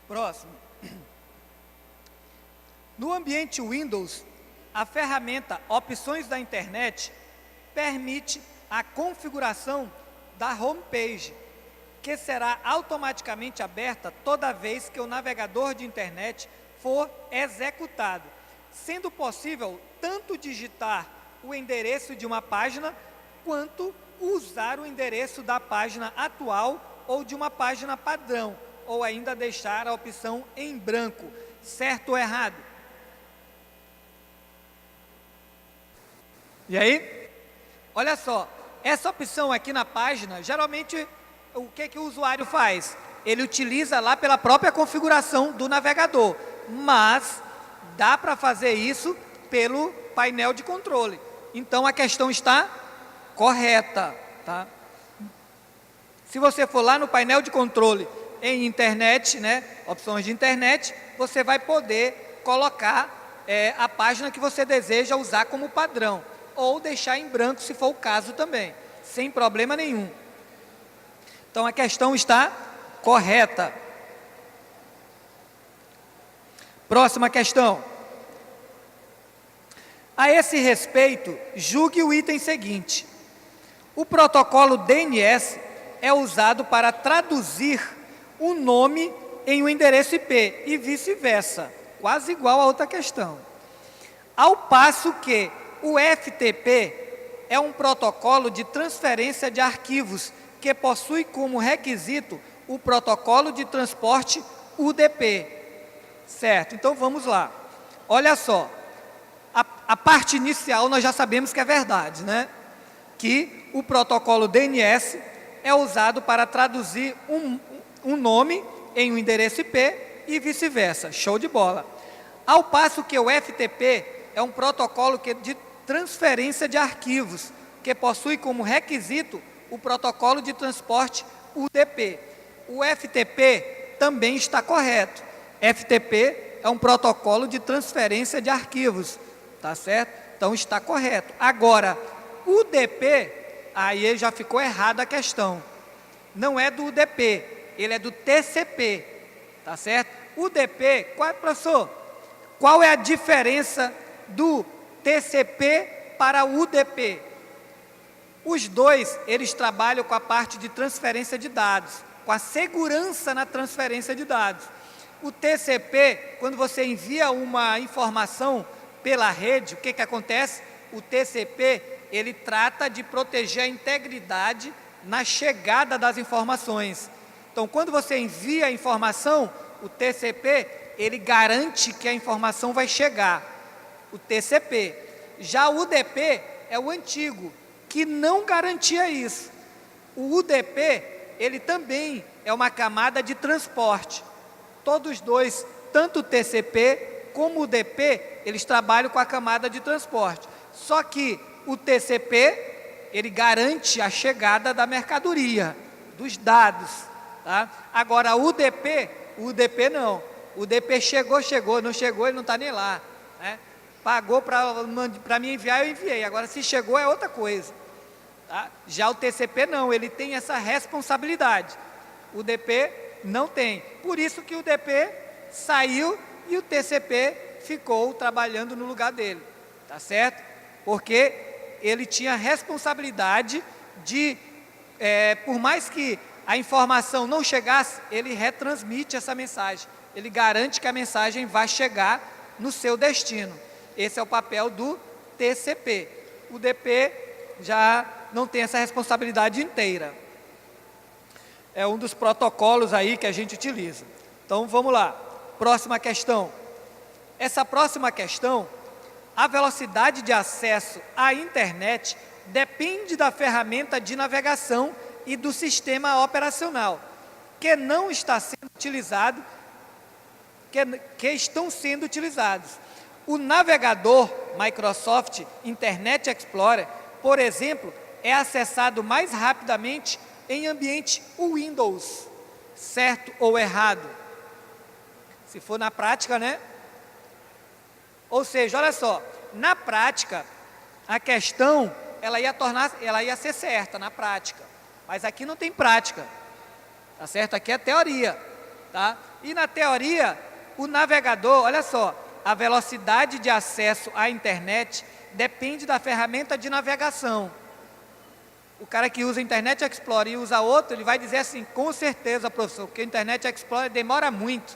S1: Próximo. No ambiente Windows, a ferramenta Opções da Internet permite a configuração da homepage, que será automaticamente aberta toda vez que o navegador de internet for executado, sendo possível tanto digitar o endereço de uma página, quanto usar o endereço da página atual ou de uma página padrão, ou ainda deixar a opção em branco. Certo ou errado? E aí? Olha só, essa opção aqui na página, geralmente, o que o usuário faz? Ele utiliza lá pela própria configuração do navegador, mas dá para fazer isso pelo painel de controle. Então, a questão está correta, tá? Se você for lá no painel de controle, em internet, né, opções de internet, você vai poder colocar a página que você deseja usar como padrão, ou deixar em branco se for o caso também, sem problema nenhum. Então a questão está correta. Próxima questão. A esse respeito, julgue o item seguinte: o protocolo DNS é usado para traduzir o nome em um endereço IP e vice-versa, quase igual a outra questão. Ao passo que o FTP é um protocolo de transferência de arquivos que possui como requisito o protocolo de transporte UDP. Certo? Então vamos lá. Olha só, a parte inicial nós já sabemos que é verdade, né? Que o protocolo DNS é usado para traduzir um nome em um endereço IP e vice-versa. Show de bola. Ao passo que o FTP é um protocolo de transferência de arquivos, que possui como requisito o protocolo de transporte UDP. O FTP também está correto. FTP é um protocolo de transferência de arquivos, tá certo? Então está correto. Agora, UDP, aí já ficou errada a questão. Não é do UDP, ele é do TCP, tá certo? UDP, professor, qual é a diferença do TCP para o UDP? Os dois, eles trabalham com a parte de transferência de dados, com a segurança na transferência de dados. O TCP, quando você envia uma informação pela rede, o que acontece? O TCP, ele trata de proteger a integridade na chegada das informações. Então, quando você envia a informação, o TCP, ele garante que a informação vai chegar. O TCP. Já o UDP é o antigo, que não garantia isso. O UDP, ele também é uma camada de transporte. Todos dois, tanto o TCP como o UDP, eles trabalham com a camada de transporte. Só que o TCP, ele garante a chegada da mercadoria, dos dados. Tá? Agora, o UDP não. O UDP chegou, não chegou, ele não está nem lá. Né? Pagou para me enviar, eu enviei. Agora, se chegou, é outra coisa. Tá? Já o TCP não, ele tem essa responsabilidade. O UDP não tem. Por isso que o UDP saiu e o TCP ficou trabalhando no lugar dele. Tá certo? Porque ele tinha responsabilidade de, por mais que a informação não chegasse, ele retransmite essa mensagem. Ele garante que a mensagem vai chegar no seu destino. Esse é o papel do TCP. O UDP já não tem essa responsabilidade inteira. É um dos protocolos aí que a gente utiliza. Então, vamos lá. Próxima questão. Essa próxima questão, a velocidade de acesso à internet depende da ferramenta de navegação e do sistema operacional, que não está sendo utilizado, que estão sendo utilizados. O navegador Microsoft Internet Explorer, por exemplo, é acessado mais rapidamente em ambiente Windows, certo ou errado? Se for na prática, né? Ou seja, olha só, na prática, a questão, ela ia ser certa na prática, mas aqui não tem prática, tá certo? Aqui é teoria, tá? E na teoria, o navegador, olha só, a velocidade de acesso à internet depende da ferramenta de navegação. O cara que usa Internet Explorer e usa outro, ele vai dizer assim, com certeza, professor, porque o Internet Explorer demora muito,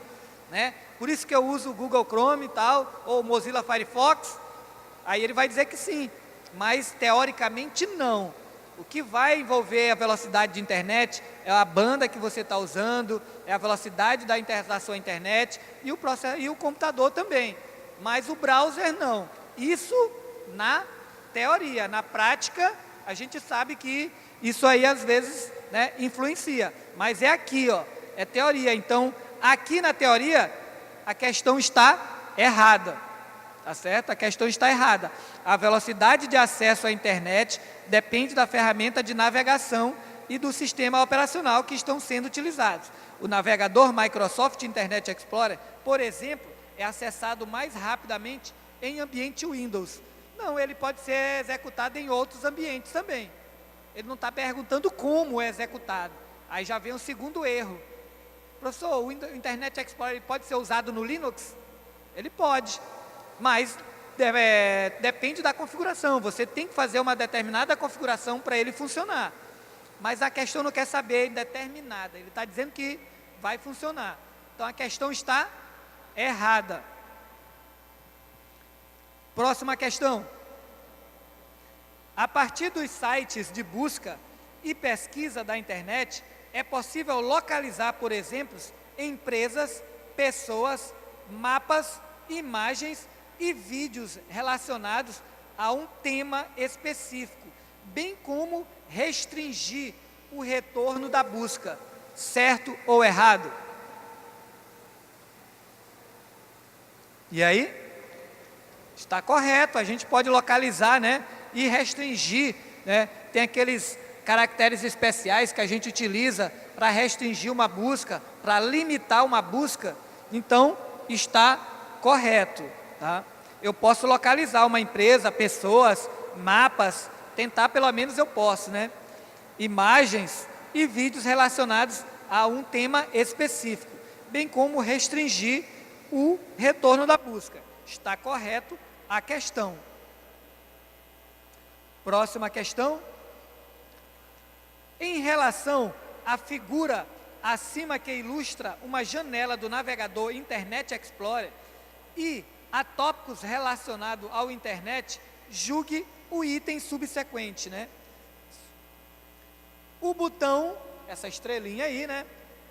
S1: né? Por isso que eu uso o Google Chrome e tal, ou o Mozilla Firefox. Aí ele vai dizer que sim, mas teoricamente não. O que vai envolver a velocidade de internet é a banda que você está usando, é a velocidade da sua internet e o computador também. Mas o browser não. Isso na teoria. Na prática, a gente sabe que isso aí às vezes, né, influencia. Mas é aqui, ó, é teoria. Então, aqui na teoria, a questão está errada. Tá certo? A questão está errada. A velocidade de acesso à internet depende da ferramenta de navegação e do sistema operacional que estão sendo utilizados. O navegador Microsoft Internet Explorer, por exemplo, é acessado mais rapidamente em ambiente Windows. Não, ele pode ser executado em outros ambientes também. Ele não está perguntando como é executado. Aí já vem o segundo erro. Professor, o Internet Explorer pode ser usado no Linux? Ele pode. Mas depende da configuração, você tem que fazer uma determinada configuração para ele funcionar. Mas a questão não quer saber determinada, ele está dizendo que vai funcionar. Então a questão está errada. Próxima questão. A partir dos sites de busca e pesquisa da internet, é possível localizar, por exemplo, empresas, pessoas, mapas, imagens e vídeos relacionados a um tema específico, bem como restringir o retorno da busca, certo ou errado? E aí? Está correto, a gente pode localizar, né, e restringir, né, tem aqueles caracteres especiais que a gente utiliza para restringir uma busca, para limitar uma busca, então está correto, tá? Eu posso localizar uma empresa, pessoas, mapas, tentar pelo menos eu posso, né? Imagens e vídeos relacionados a um tema específico, bem como restringir o retorno da busca. Está correto a questão. Próxima questão. Em relação à figura acima que ilustra uma janela do navegador Internet Explorer e a tópicos relacionados ao Internet, julgue o item subsequente, né? O botão, essa estrelinha aí, né,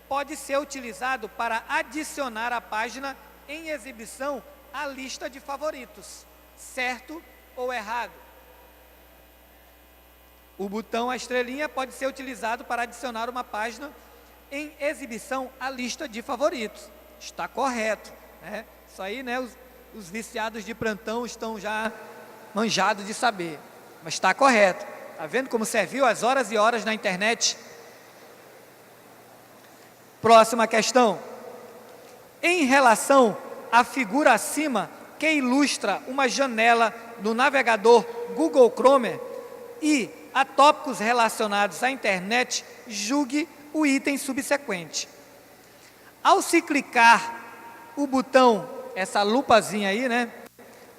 S1: pode ser utilizado para adicionar a página em exibição à lista de favoritos, certo ou errado? O botão, a estrelinha, pode ser utilizado para adicionar uma página em exibição à lista de favoritos. Está correto, né? Isso aí, né, os viciados de plantão estão já manjados de saber, mas está correto. Está vendo como serviu as horas e horas na internet? Próxima questão. Em relação à figura acima, que ilustra uma janela do navegador Google Chrome e a tópicos relacionados à internet, julgue o item subsequente. Ao se clicar o botão, essa lupazinha aí, né,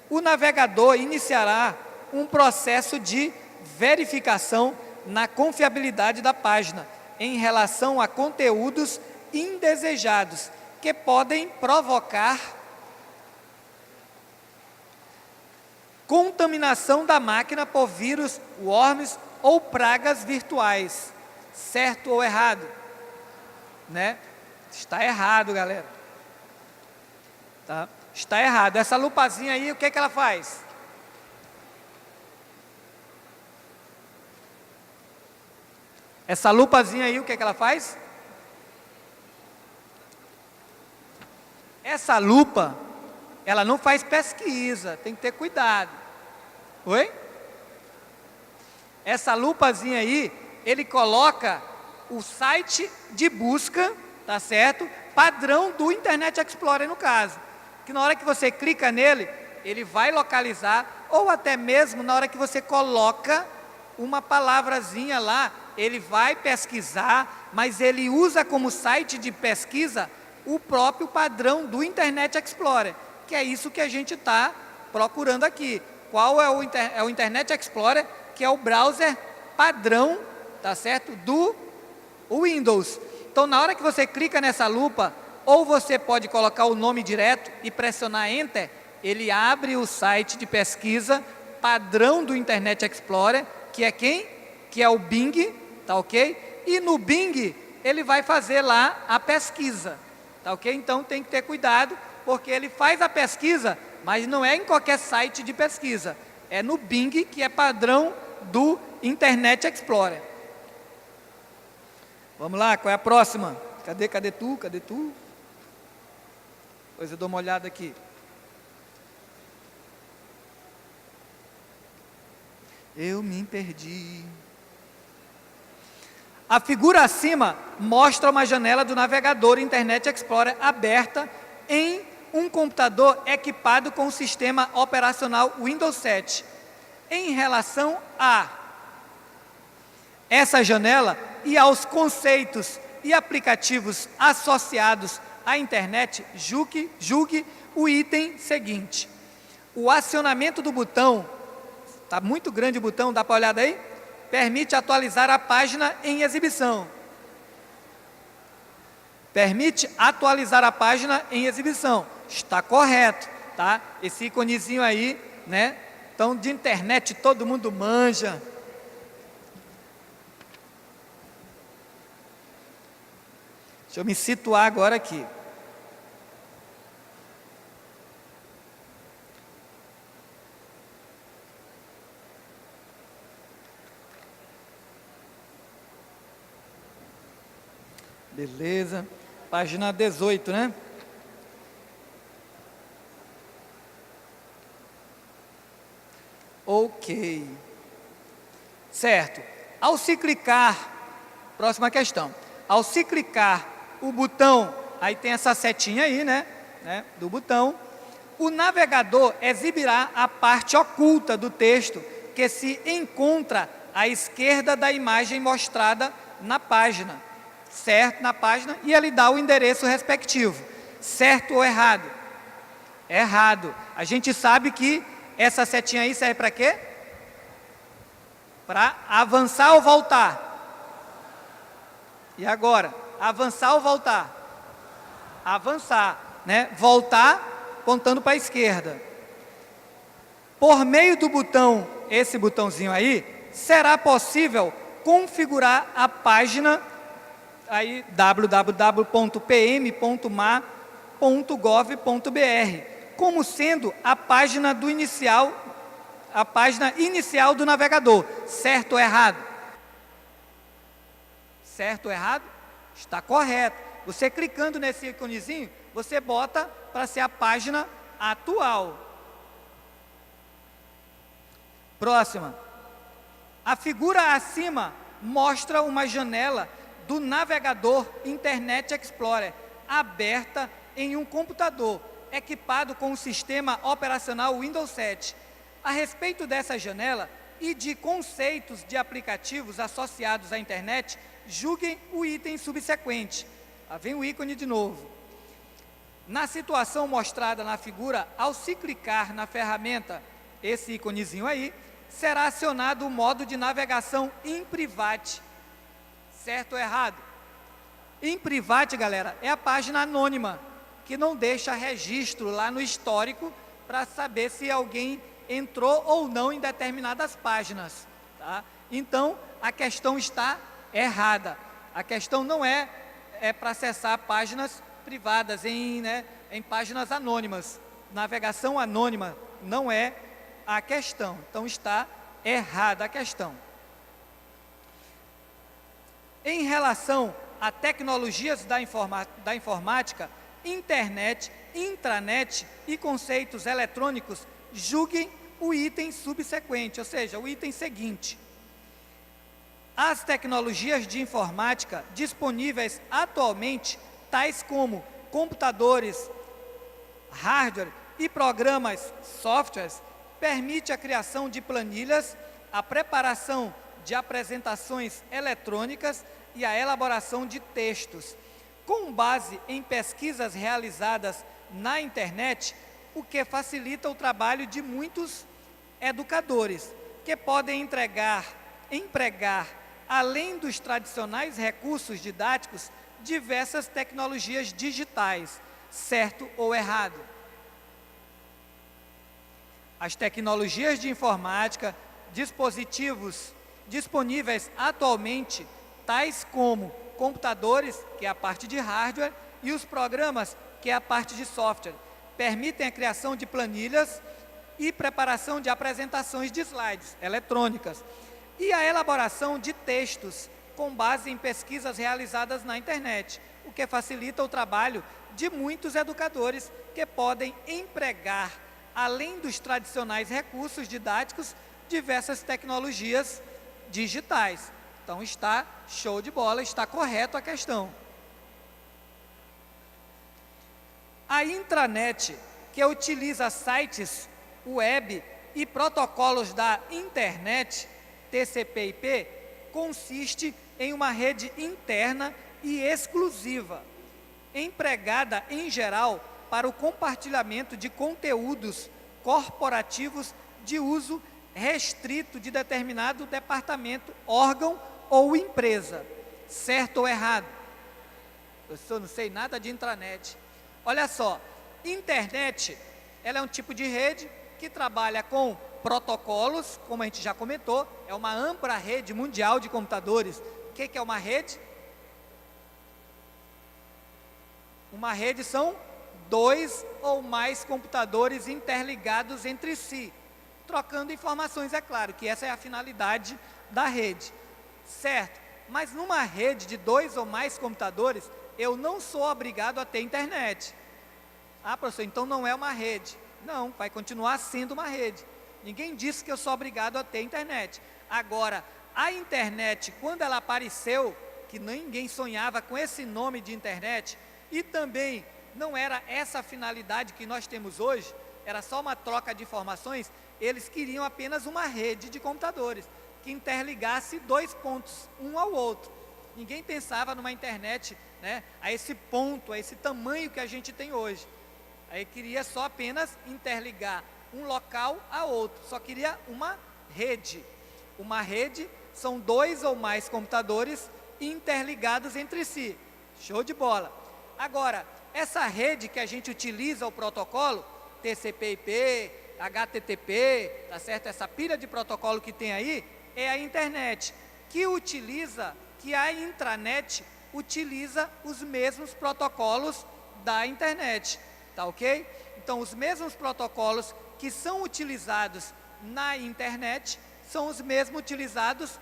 S1: o navegador iniciará um processo de verificação na confiabilidade da página em relação a conteúdos indesejados que podem provocar contaminação da máquina por vírus, worms ou pragas virtuais, certo ou errado? Né? Está errado, galera. Tá? Está errado. Essa lupazinha aí, o que é que ela faz? Essa lupazinha aí, o que é que ela faz? Essa lupa, ela não faz pesquisa, tem que ter cuidado. Oi? Essa lupazinha aí, ele coloca o site de busca, tá certo? Padrão do Internet Explorer, no caso. Que na hora que você clica nele, ele vai localizar, ou até mesmo na hora que você coloca uma palavrazinha lá, ele vai pesquisar, mas ele usa como site de pesquisa o próprio padrão do Internet Explorer, que é isso que a gente está procurando aqui. Qual é o Internet Explorer, que é o browser padrão, tá certo, do Windows. Então, na hora que você clica nessa lupa, ou você pode colocar o nome direto e pressionar Enter, ele abre o site de pesquisa padrão do Internet Explorer, que é quem? Que é o Bing, tá ok? E no Bing, ele vai fazer lá a pesquisa, tá ok? Então, tem que ter cuidado, porque ele faz a pesquisa, mas não é em qualquer site de pesquisa. É no Bing, que é padrão do Internet Explorer. Vamos lá, qual é a próxima? Cadê tu? Pois eu dou uma olhada aqui. Eu me perdi. A figura acima mostra uma janela do navegador Internet Explorer aberta em um computador equipado com o sistema operacional Windows 7. Em relação a essa janela e aos conceitos e aplicativos associados à internet, julgue o item seguinte. O acionamento do botão, está muito grande o botão, dá para olhar daí? Permite atualizar a página em exibição. Permite atualizar a página em exibição. Está correto, tá? Esse íconezinho aí, né? Então, de internet todo mundo manja. Deixa eu me situar agora aqui. Beleza. Página 18, né? Ok. Certo. Ao se clicar, próxima questão. Ao se clicar o botão, aí tem essa setinha aí, né? Do botão. O navegador exibirá a parte oculta do texto que se encontra à esquerda da imagem mostrada na página. Certo? Na página, e ele dá o endereço respectivo. Certo ou errado? Errado. A gente sabe que essa setinha aí serve para quê? Para avançar ou voltar? E agora? Avançar ou voltar? Avançar, né? Voltar, apontando para a esquerda. Por meio do botão, esse botãozinho aí, será possível configurar a página aí www.pm.ma.gov.br, como sendo a página inicial do navegador. Certo ou errado? Certo ou errado? Está correto. Você clicando nesse íconezinho, você bota para ser a página atual. Próxima. A figura acima mostra uma janela do navegador Internet Explorer, aberta em um computador, equipado com o sistema operacional Windows 7. A respeito dessa janela e de conceitos de aplicativos associados à internet, julguem o item subsequente. Lá vem o ícone de novo. Na situação mostrada na figura, ao se clicar na ferramenta, esse íconezinho aí, será acionado o modo de navegação in private. Certo ou errado? Em private, galera, é a página anônima, que não deixa registro lá no histórico para saber se alguém entrou ou não em determinadas páginas. Tá? Então, a questão está errada. A questão não é para acessar páginas privadas, em páginas anônimas. Navegação anônima não é a questão. Então, está errada a questão. Em relação a tecnologias da informática, internet, intranet e conceitos eletrônicos, julguem o item subsequente, ou seja, o item seguinte. As tecnologias de informática disponíveis atualmente, tais como computadores, hardware e programas, softwares, permite a criação de planilhas, a preparação de apresentações eletrônicas e a elaboração de textos. Com base em pesquisas realizadas na internet, o que facilita o trabalho de muitos educadores, que podem empregar, além dos tradicionais recursos didáticos, diversas tecnologias digitais, certo ou errado? As tecnologias de informática, dispositivos disponíveis atualmente, tais como computadores, que é a parte de hardware, e os programas, que é a parte de software, permitem a criação de planilhas e preparação de apresentações de slides eletrônicas e a elaboração de textos com base em pesquisas realizadas na internet, o que facilita o trabalho de muitos educadores que podem empregar, além dos tradicionais recursos didáticos, diversas tecnologias digitais. Então, está show de bola, está correto a questão. A intranet, que utiliza sites web e protocolos da internet, TCP/IP, consiste em uma rede interna e exclusiva, empregada em geral para o compartilhamento de conteúdos corporativos de uso restrito de determinado departamento, órgão ou empresa. Certo ou errado? Eu não sei nada de intranet. Olha só, internet, ela é um tipo de rede que trabalha com protocolos, como a gente já comentou, é uma ampla rede mundial de computadores. O que é uma rede? Uma rede são dois ou mais computadores interligados entre si, trocando informações, é claro, que essa é a finalidade da rede, certo? Mas numa rede de dois ou mais computadores, eu não sou obrigado a ter internet. Ah, professor, então não é uma rede. Não, vai continuar sendo uma rede. Ninguém disse que eu sou obrigado a ter internet. Agora, a internet, quando ela apareceu, que ninguém sonhava com esse nome de internet, e também não era essa a finalidade que nós temos hoje, era só uma troca de informações, eles queriam apenas uma rede de computadores, que interligasse dois pontos, um ao outro. Ninguém pensava numa internet, né, a esse ponto, a esse tamanho que a gente tem hoje. Aí queria só apenas interligar um local a outro, só queria uma rede. Uma rede são dois ou mais computadores interligados entre si. Show de bola. Agora, essa rede que a gente utiliza o protocolo, TCP/IP, HTTP, tá certo? Essa pilha de protocolo que tem aí, é a internet, que a intranet utiliza os mesmos protocolos da internet, tá ok? Então, os mesmos protocolos que são utilizados na internet são os mesmos utilizados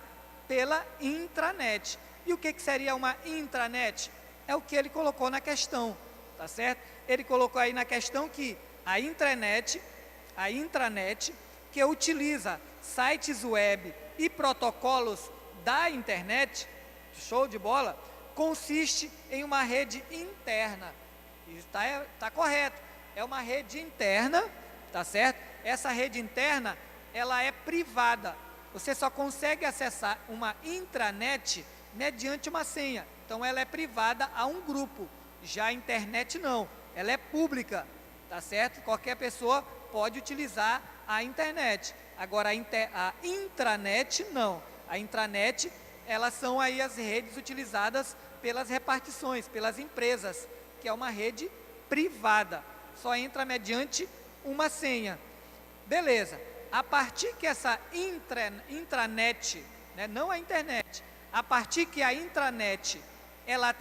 S1: pela intranet. E o que seria uma intranet? É o que ele colocou na questão, tá certo? Ele colocou aí na questão que a intranet, que utiliza sites web e protocolos da internet, show de bola, consiste em uma rede interna. Isso tá correto, é uma rede interna, tá certo? Essa rede interna, ela é privada. Você só consegue acessar uma intranet mediante uma senha. Então, ela é privada a um grupo. Já a internet não, ela é pública, tá certo? Qualquer pessoa pode utilizar a internet. Agora, a intranet não. A intranet, elas são aí as redes utilizadas pelas repartições, pelas empresas, que é uma rede privada. Só entra mediante uma senha. Beleza. A partir que essa intranet, né, não a internet, a partir que a intranet, ela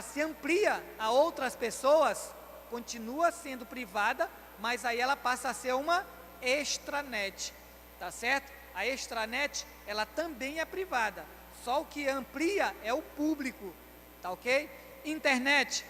S1: se amplia a outras pessoas, continua sendo privada, mas aí ela passa a ser uma extranet, tá certo? A extranet, ela também é privada, só o que amplia é o público, tá ok? Internet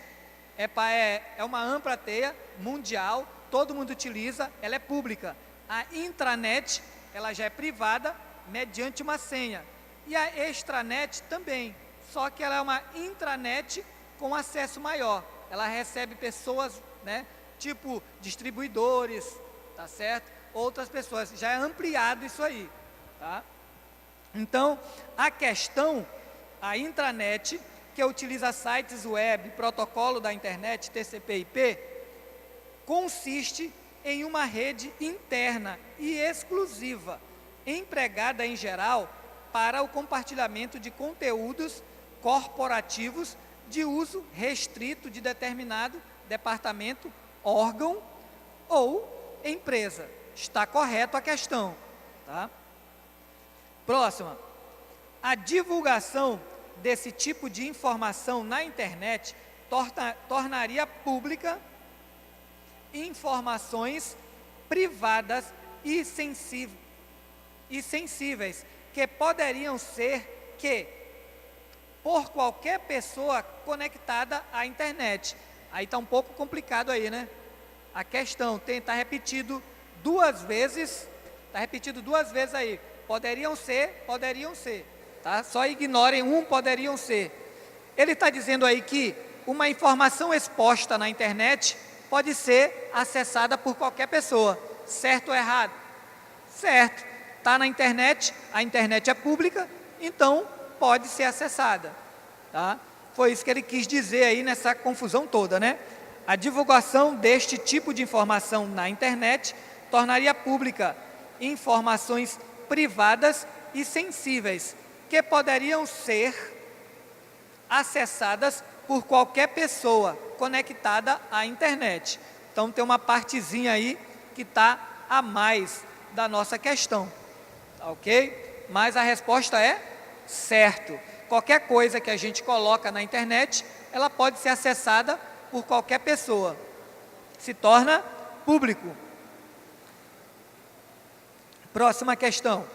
S1: é uma ampla teia mundial, todo mundo utiliza, ela é pública. A intranet, ela já é privada mediante uma senha. E a extranet também, só que ela é uma intranet com acesso maior. Ela recebe pessoas, né, tipo distribuidores, tá certo? Outras pessoas, já é ampliado isso aí, tá? Então, a intranet, que utiliza sites web, protocolo da internet, TCP/IP, consiste em uma rede interna e exclusiva, empregada em geral para o compartilhamento de conteúdos corporativos de uso restrito de determinado departamento, órgão ou empresa. Está correto a questão, tá? Próxima. A divulgação desse tipo de informação na internet tornaria pública informações privadas e sensíveis que poderiam ser por qualquer pessoa conectada à internet. Aí está um pouco complicado aí, né? A questão está repetido duas vezes aí. Poderiam ser, tá? Só ignorem poderiam ser. Ele está dizendo aí que uma informação exposta na internet pode ser acessada por qualquer pessoa, certo ou errado? Certo, está na internet, a internet é pública, então pode ser acessada, tá? Foi isso que ele quis dizer aí nessa confusão toda, né? A divulgação deste tipo de informação na internet tornaria pública informações privadas e sensíveis, que poderiam ser acessadas por qualquer pessoa conectada à internet. Então, tem uma partezinha aí que está a mais da nossa questão, tá ok? Mas a resposta é certo. Qualquer coisa que a gente coloca na internet, ela pode ser acessada por qualquer pessoa. Se torna público. Próxima questão.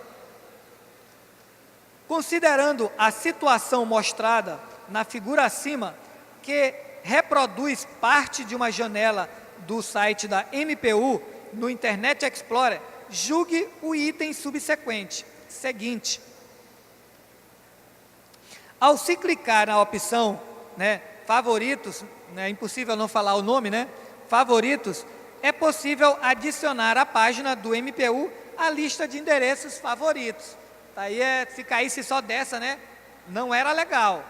S1: Considerando a situação mostrada na figura acima, que reproduz parte de uma janela do site da MPU no Internet Explorer, julgue o item subsequente. Seguinte. Ao se clicar na opção, favoritos, é impossível não falar o nome, favoritos, é possível adicionar à página do MPU a lista de endereços favoritos. Daí se caísse só dessa, não era legal,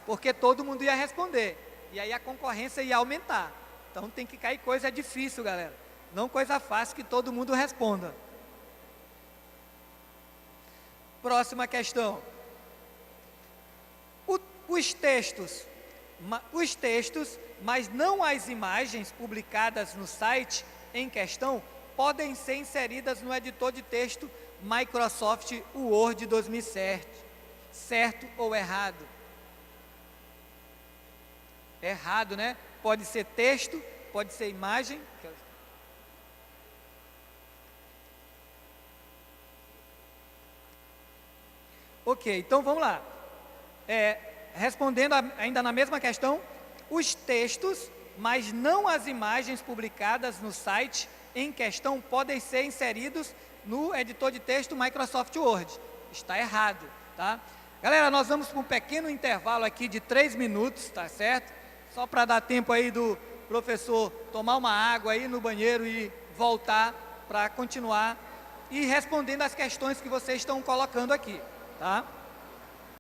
S1: porque todo mundo ia responder, e aí a concorrência ia aumentar. Então tem que cair coisa difícil, galera, não coisa fácil que todo mundo responda. Próxima questão. Os textos, mas não as imagens publicadas no site em questão, podem ser inseridas no editor de texto Microsoft Word 2007. Certo ou errado? Errado, Pode ser texto, pode ser imagem. Ok, então vamos lá. Respondendo ainda na mesma questão, os textos, mas não as imagens publicadas no site em questão, podem ser inseridos no editor de texto Microsoft Word. Está errado, tá? Galera, nós vamos para um pequeno intervalo aqui de 3 minutos, tá certo? Só para dar tempo aí do professor tomar uma água aí no banheiro e voltar para continuar e respondendo as questões que vocês estão colocando aqui, tá?